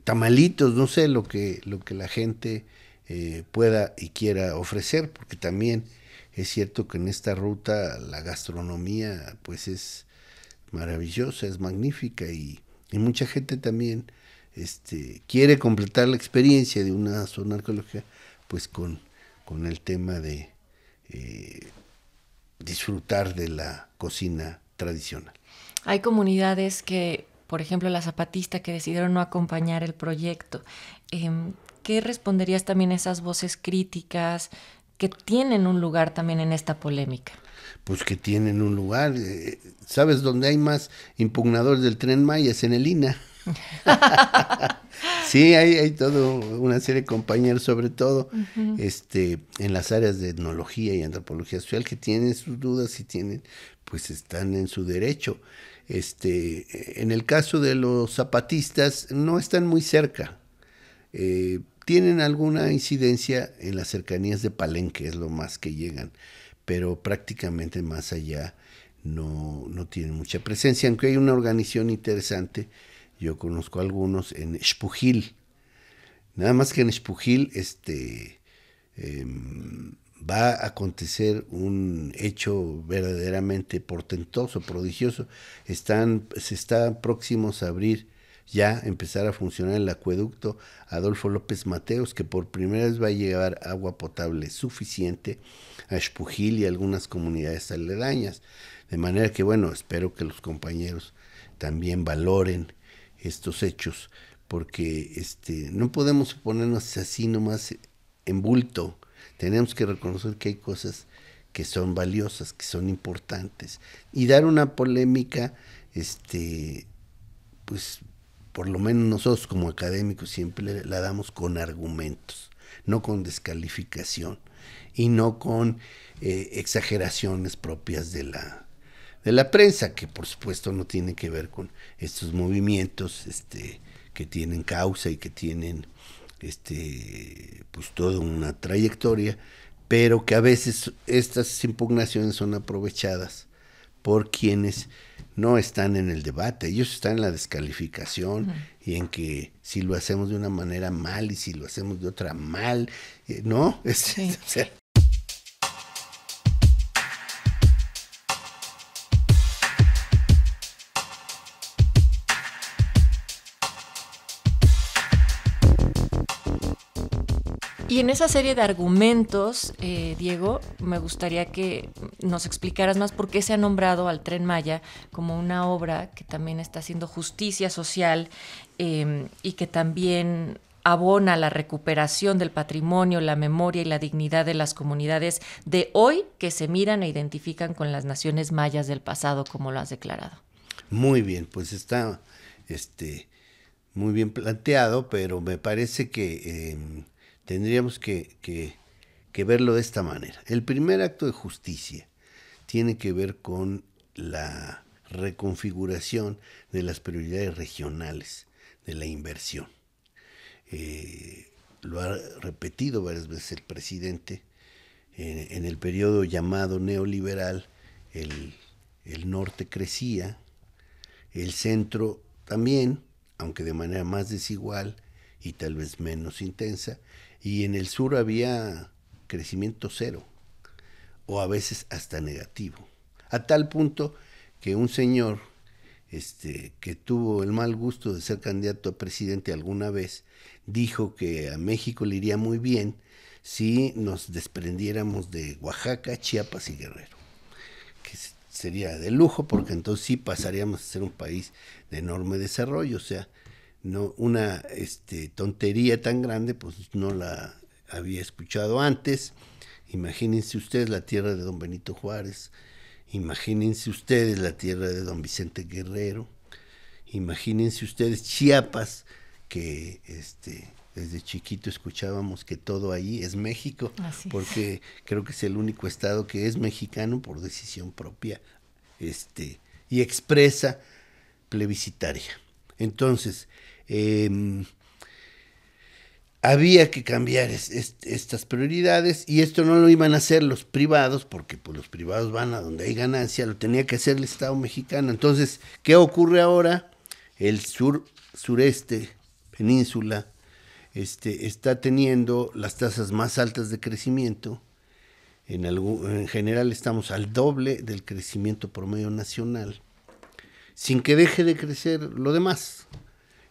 tamalitos, no sé, lo que la gente pueda y quiera ofrecer, porque también es cierto que en esta ruta la gastronomía pues es maravillosa, es magnífica y mucha gente también quiere completar la experiencia de una zona arqueológica pues con el tema de disfrutar de la cocina tradicional. Hay comunidades que, por ejemplo, la Zapatista, que decidieron no acompañar el proyecto. ¿Qué responderías también a esas voces críticas que tienen un lugar también en esta polémica? Pues que tienen un lugar. ¿Sabes dónde hay más impugnadores del Tren Maya? Es en el INAH. Sí, hay toda una serie de compañeros, sobre todo en las áreas de etnología y antropología social, que tienen sus dudas y pues están en su derecho. En el caso de los zapatistas, no están muy cerca. Tienen alguna incidencia en las cercanías de Palenque, es lo más que llegan, pero prácticamente más allá no tienen mucha presencia, aunque hay una organización interesante. Yo conozco algunos en Xpujil. Nada más que en Xpujil va a acontecer un hecho verdaderamente portentoso, prodigioso. Se están próximos a abrir ya empezar a funcionar el acueducto Adolfo López Mateos, que por primera vez va a llevar agua potable suficiente a Xpujil y a algunas comunidades aledañas. De manera que, bueno, espero que los compañeros también valoren estos hechos, porque no podemos ponernos así nomás en bulto. Tenemos que reconocer que hay cosas que son valiosas, que son importantes, y dar una polémica, pues por lo menos nosotros como académicos siempre la damos con argumentos, no con descalificación y no con exageraciones propias de la prensa, que por supuesto no tiene que ver con estos movimientos que tienen causa y que tienen pues toda una trayectoria, pero que a veces estas impugnaciones son aprovechadas por quienes no están en el debate, ellos están en la descalificación y en que si lo hacemos de una manera mal y si lo hacemos de otra mal, ¿no? Sí. O sea, y en esa serie de argumentos, Diego, me gustaría que nos explicaras más por qué se ha nombrado al Tren Maya como una obra que también está haciendo justicia social y que también abona la recuperación del patrimonio, la memoria y la dignidad de las comunidades de hoy que se miran e identifican con las naciones mayas del pasado, como lo has declarado. muy bien, pues está muy bien planteado, pero me parece que tendríamos que verlo de esta manera. El primer acto de justicia tiene que ver con la reconfiguración de las prioridades regionales de la inversión. Lo ha repetido varias veces el presidente. En el periodo llamado neoliberal, el norte crecía, el centro también, aunque de manera más desigual y tal vez menos intensa, y en el sur había crecimiento cero, o a veces hasta negativo, a tal punto que un señor que tuvo el mal gusto de ser candidato a presidente alguna vez, dijo que a México le iría muy bien si nos desprendiéramos de Oaxaca, Chiapas y Guerrero, que sería de lujo, porque entonces sí pasaríamos a ser un país de enorme desarrollo. O sea, no una tontería tan grande, pues no la había escuchado antes. Imagínense ustedes la tierra de don Benito Juárez, imagínense ustedes la tierra de don Vicente Guerrero, imagínense ustedes Chiapas, que desde chiquito escuchábamos que todo ahí es México, porque creo que es el único estado que es mexicano por decisión propia y expresa plebiscitaria. Entonces, había que cambiar estas prioridades, y esto no lo iban a hacer los privados, porque pues los privados van a donde hay ganancia, lo tenía que hacer el Estado mexicano. Entonces, ¿qué ocurre ahora? El sureste, península, está teniendo las tasas más altas de crecimiento. En general estamos al doble del crecimiento promedio nacional, sin que deje de crecer lo demás.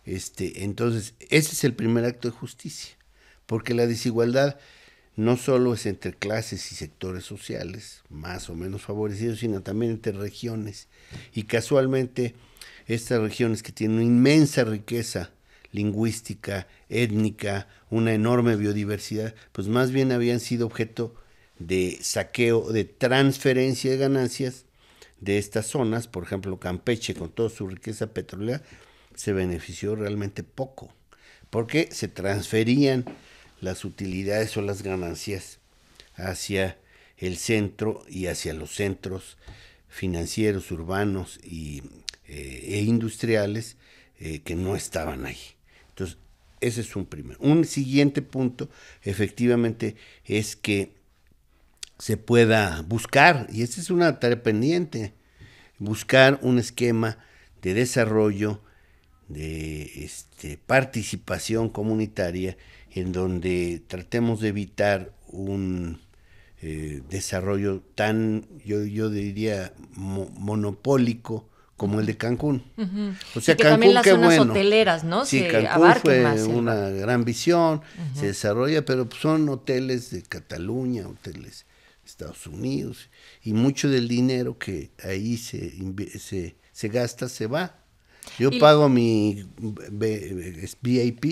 Entonces, ese es el primer acto de justicia, porque la desigualdad no solo es entre clases y sectores sociales, más o menos favorecidos, sino también entre regiones. Y casualmente, estas regiones que tienen una inmensa riqueza lingüística, étnica, una enorme biodiversidad, pues más bien habían sido objeto de saqueo, de transferencia de ganancias de estas zonas. Por ejemplo, Campeche, con toda su riqueza petrolera, se benefició realmente poco, porque se transferían las utilidades o las ganancias hacia el centro y hacia los centros financieros, urbanos e industriales que no estaban ahí. Entonces, ese es un primero. Un siguiente punto, efectivamente, es que se pueda buscar, y esta es una tarea pendiente, buscar un esquema de desarrollo, de participación comunitaria, en donde tratemos de evitar un desarrollo tan, yo diría, monopólico como el de Cancún. O sea, y que Cancún, también las qué zonas bueno. hoteleras, ¿no? Sí, se Cancún fue más una gran visión, se desarrolla, pero son hoteles de Cataluña, hoteles de Estados Unidos, y mucho del dinero que ahí se gasta se va. Yo pago mi VIP,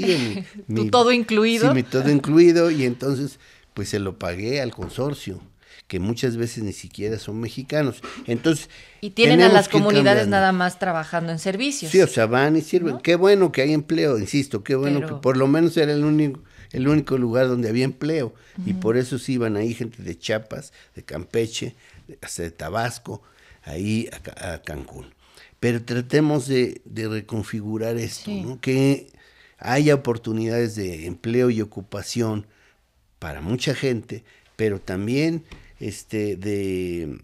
tu todo incluido. Sí, mi todo incluido, y entonces pues se lo pagué al consorcio, que muchas veces ni siquiera son mexicanos. Entonces, y tienen a las comunidades nada más trabajando en servicios. Sí, o sea, van y sirven. ¿No? Qué bueno que hay empleo, insisto, qué bueno que por lo menos era el único lugar donde había empleo. Y por eso sí iban ahí gente de Chiapas, de Campeche, hasta de Tabasco, ahí a Cancún. Pero tratemos de reconfigurar esto, ¿no? Que haya oportunidades de empleo y ocupación para mucha gente, pero también de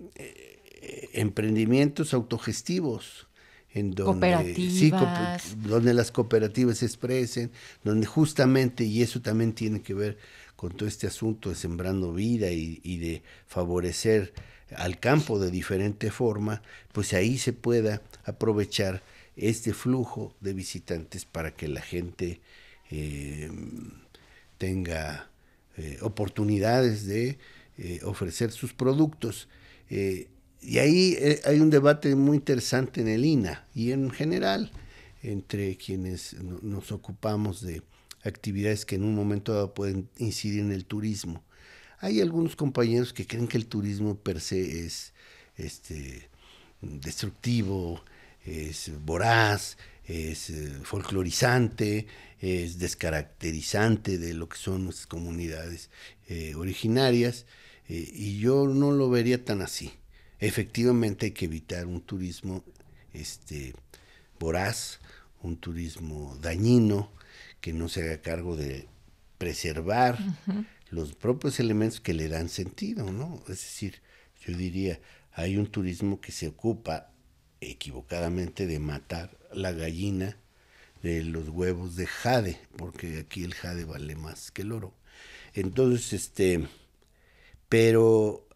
emprendimientos autogestivos, en cooperativas. Donde las cooperativas se expresen, donde justamente, y eso también tiene que ver con todo este asunto de sembrando vida y de favorecer al campo de diferente forma, pues ahí se pueda aprovechar este flujo de visitantes para que la gente tenga oportunidades de ofrecer sus productos. Y ahí hay un debate muy interesante en el INAH y en general entre quienes nos ocupamos de actividades que en un momento dado pueden incidir en el turismo. Hay algunos compañeros que creen que el turismo per se es destructivo, es voraz, es folclorizante, es descaracterizante de lo que son nuestras comunidades originarias, y yo no lo vería tan así. Efectivamente hay que evitar un turismo voraz, un turismo dañino, que no se haga cargo de preservar los propios elementos que le dan sentido, ¿no? Es decir, yo diría, hay un turismo que se ocupa equivocadamente de matar la gallina de los huevos de jade, porque aquí el jade vale más que el oro. Entonces, pero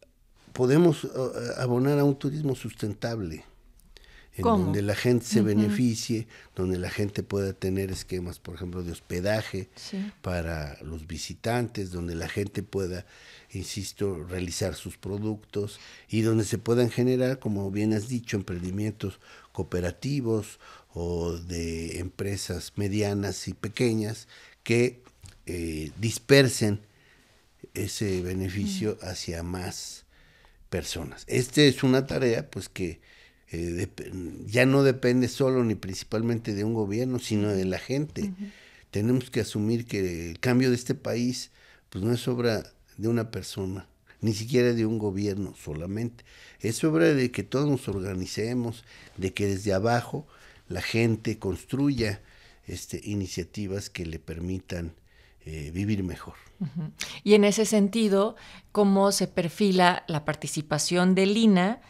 podemos abonar a un turismo sustentable, en donde la gente se beneficie, donde la gente pueda tener esquemas, por ejemplo, de hospedaje para los visitantes, donde la gente pueda, insisto, realizar sus productos y donde se puedan generar, como bien has dicho, emprendimientos cooperativos o de empresas medianas y pequeñas que dispersen ese beneficio hacia más personas. Es una tarea pues que ya no depende solo ni principalmente de un gobierno, sino de la gente. Tenemos que asumir que el cambio de este país pues no es obra de una persona, ni siquiera de un gobierno solamente. Es obra de que todos nos organicemos, de que desde abajo la gente construya iniciativas que le permitan vivir mejor. Y en ese sentido, ¿cómo se perfila la participación del INAH,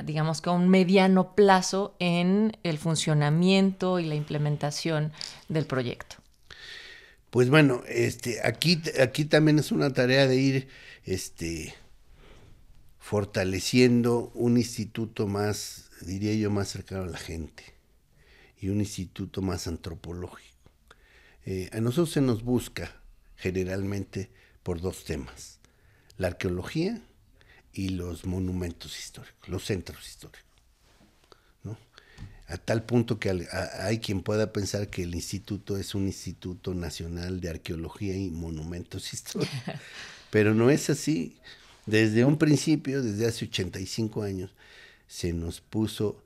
digamos que a un mediano plazo, en el funcionamiento y la implementación del proyecto? Pues bueno, aquí también es una tarea de ir fortaleciendo un instituto más, diría yo, más cercano a la gente y un instituto más antropológico. A nosotros se nos busca generalmente por dos temas: la arqueología y los monumentos históricos, los centros históricos, ¿no? A tal punto que hay quien pueda pensar que el instituto es un Instituto Nacional de Arqueología y Monumentos Históricos, pero no es así. Desde un principio, desde hace 85 años, se nos puso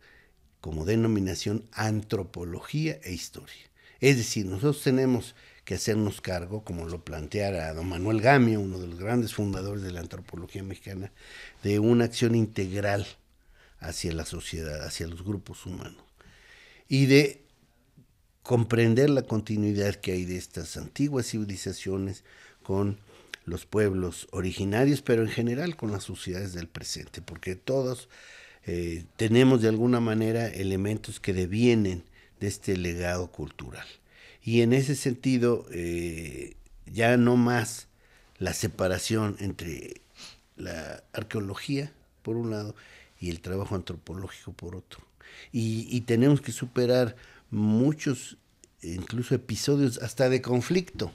como denominación antropología e historia. Es decir, nosotros tenemos que hacernos cargo, como lo planteara don Manuel Gamio, uno de los grandes fundadores de la antropología mexicana, de una acción integral hacia la sociedad, hacia los grupos humanos, y de comprender la continuidad que hay de estas antiguas civilizaciones con los pueblos originarios, pero en general con las sociedades del presente, porque todos tenemos de alguna manera elementos que devienen de este legado cultural. Y en ese sentido, ya no más la separación entre la arqueología, por un lado, y el trabajo antropológico por otro. Y tenemos que superar muchos, incluso episodios hasta de conflicto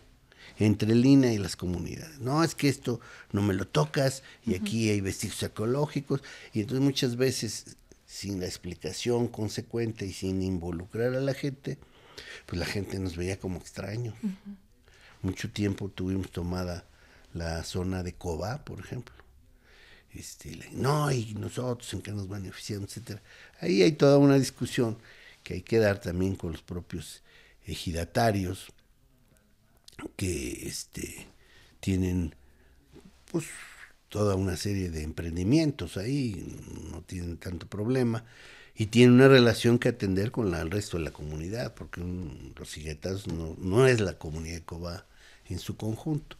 entre el INAH y las comunidades. No, es que esto no me lo tocas y aquí hay vestigios arqueológicos, y entonces muchas veces sin la explicación consecuente y sin involucrar a la gente, pues la gente nos veía como extraños. Mucho tiempo tuvimos tomada la zona de Cobá, por ejemplo. No, y nosotros en qué nos beneficiamos, etcétera. Ahí hay toda una discusión que hay que dar también con los propios ejidatarios que tienen pues toda una serie de emprendimientos ahí, no tienen tanto problema y tienen una relación que atender con el resto de la comunidad, porque los higuetas no es la comunidad de Cobá en su conjunto.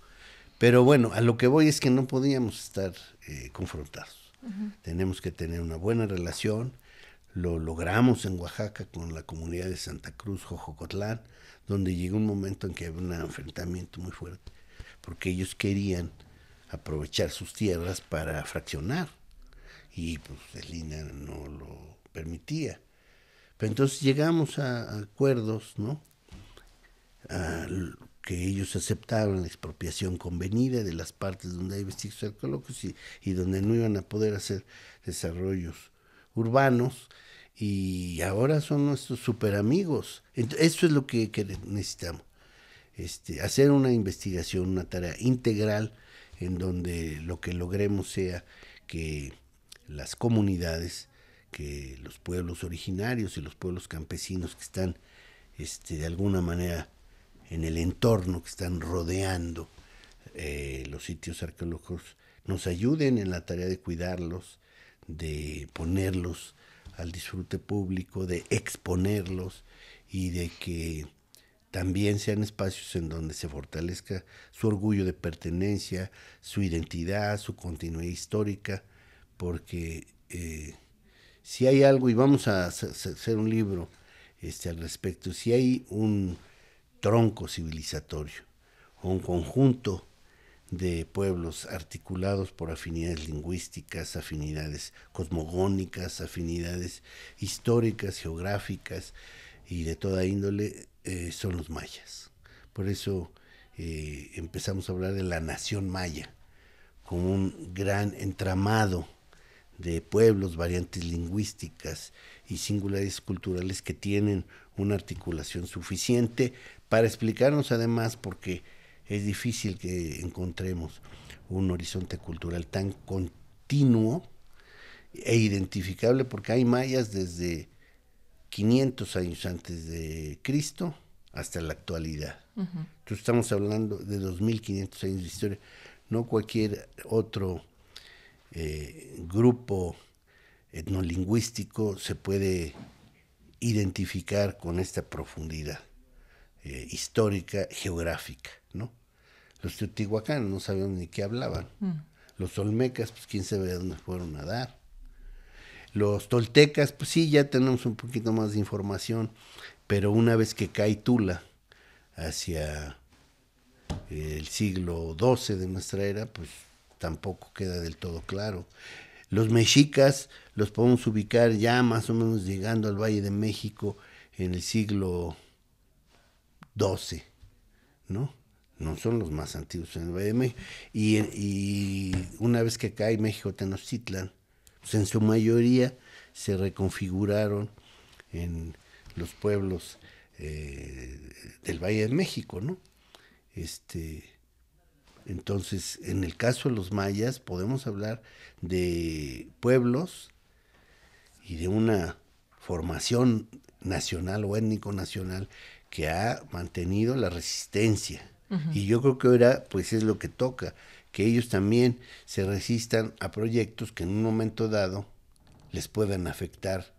Pero bueno, a lo que voy es que no podíamos estar confrontados. Tenemos que tener una buena relación. Lo logramos en Oaxaca con la comunidad de Santa Cruz, Jojocotlán, donde llegó un momento en que había un enfrentamiento muy fuerte, porque ellos querían aprovechar sus tierras para fraccionar, y pues el INAH no lo permitía. Pero entonces llegamos a acuerdos, ¿no? Que ellos aceptaron la expropiación convenida de las partes donde hay vestigios arqueológicos y donde no iban a poder hacer desarrollos urbanos, y ahora son nuestros super amigos. Eso es lo que necesitamos, hacer una investigación, una tarea integral en donde lo que logremos sea que las comunidades, que los pueblos originarios y los pueblos campesinos que están de alguna manera en el entorno, que están rodeando los sitios arqueológicos, nos ayuden en la tarea de cuidarlos, de ponerlos al disfrute público, de exponerlos y de que también sean espacios en donde se fortalezca su orgullo de pertenencia, su identidad, su continuidad histórica, porque si hay algo, y vamos a hacer un libro al respecto, si hay un tronco civilizatorio o un conjunto de pueblos articulados por afinidades lingüísticas, afinidades cosmogónicas, afinidades históricas, geográficas y de toda índole, son los mayas. Por eso empezamos a hablar de la nación maya como un gran entramado de pueblos, variantes lingüísticas y singularidades culturales que tienen una articulación suficiente para explicarnos, además, porque es difícil que encontremos un horizonte cultural tan continuo e identificable, porque hay mayas desde 500 años antes de Cristo hasta la actualidad. Entonces estamos hablando de 2500 años de historia. No cualquier otro grupo etnolingüístico se puede identificar con esta profundidad histórica, geográfica, ¿no? Los teotihuacanos no sabían ni qué hablaban. Los olmecas, pues quién sabe a dónde fueron a dar. Los toltecas, pues sí, ya tenemos un poquito más de información, pero una vez que cae Tula hacia el siglo XII de nuestra era, pues tampoco queda del todo claro. Los mexicas los podemos ubicar ya más o menos llegando al Valle de México en el siglo XII, ¿no? No son los más antiguos en el Valle de México. Y una vez que cae México Tenochtitlan, pues en su mayoría se reconfiguraron en los pueblos del Valle de México, ¿no? Entonces, en el caso de los mayas, podemos hablar de pueblos y de una formación nacional o étnico-nacional que ha mantenido la resistencia. Y yo creo que ahora, pues es lo que toca, que ellos también se resistan a proyectos que en un momento dado les puedan afectar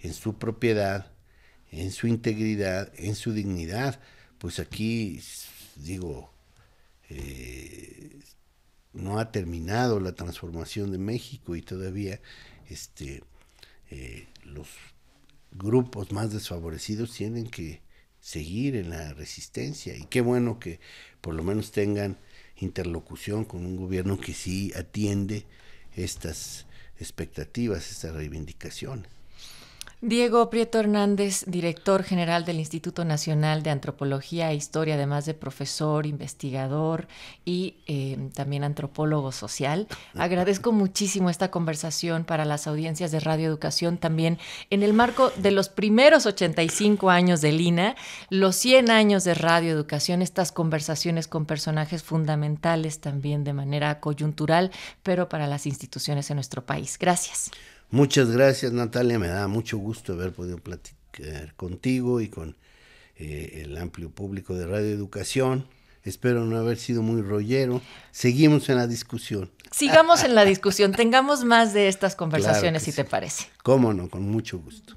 en su propiedad, en su integridad, en su dignidad. Pues aquí, digo, no ha terminado la transformación de México y todavía los grupos más desfavorecidos tienen que seguir en la resistencia, y qué bueno que por lo menos tengan interlocución con un gobierno que sí atiende estas expectativas, estas reivindicaciones. Diego Prieto Hernández, director general del Instituto Nacional de Antropología e Historia, además de profesor, investigador y también antropólogo social. Agradezco muchísimo esta conversación para las audiencias de Radio Educación, también en el marco de los primeros 85 años del INA, los 100 años de Radio Educación, estas conversaciones con personajes fundamentales también de manera coyuntural, pero para las instituciones en nuestro país. Gracias. Muchas gracias, Natalia, me da mucho gusto haber podido platicar contigo y con el amplio público de Radio Educación. Espero no haber sido muy rollero. Seguimos en la discusión. Sigamos en la discusión, tengamos más de estas conversaciones, Claro que si te sí. parece. Cómo no, con mucho gusto.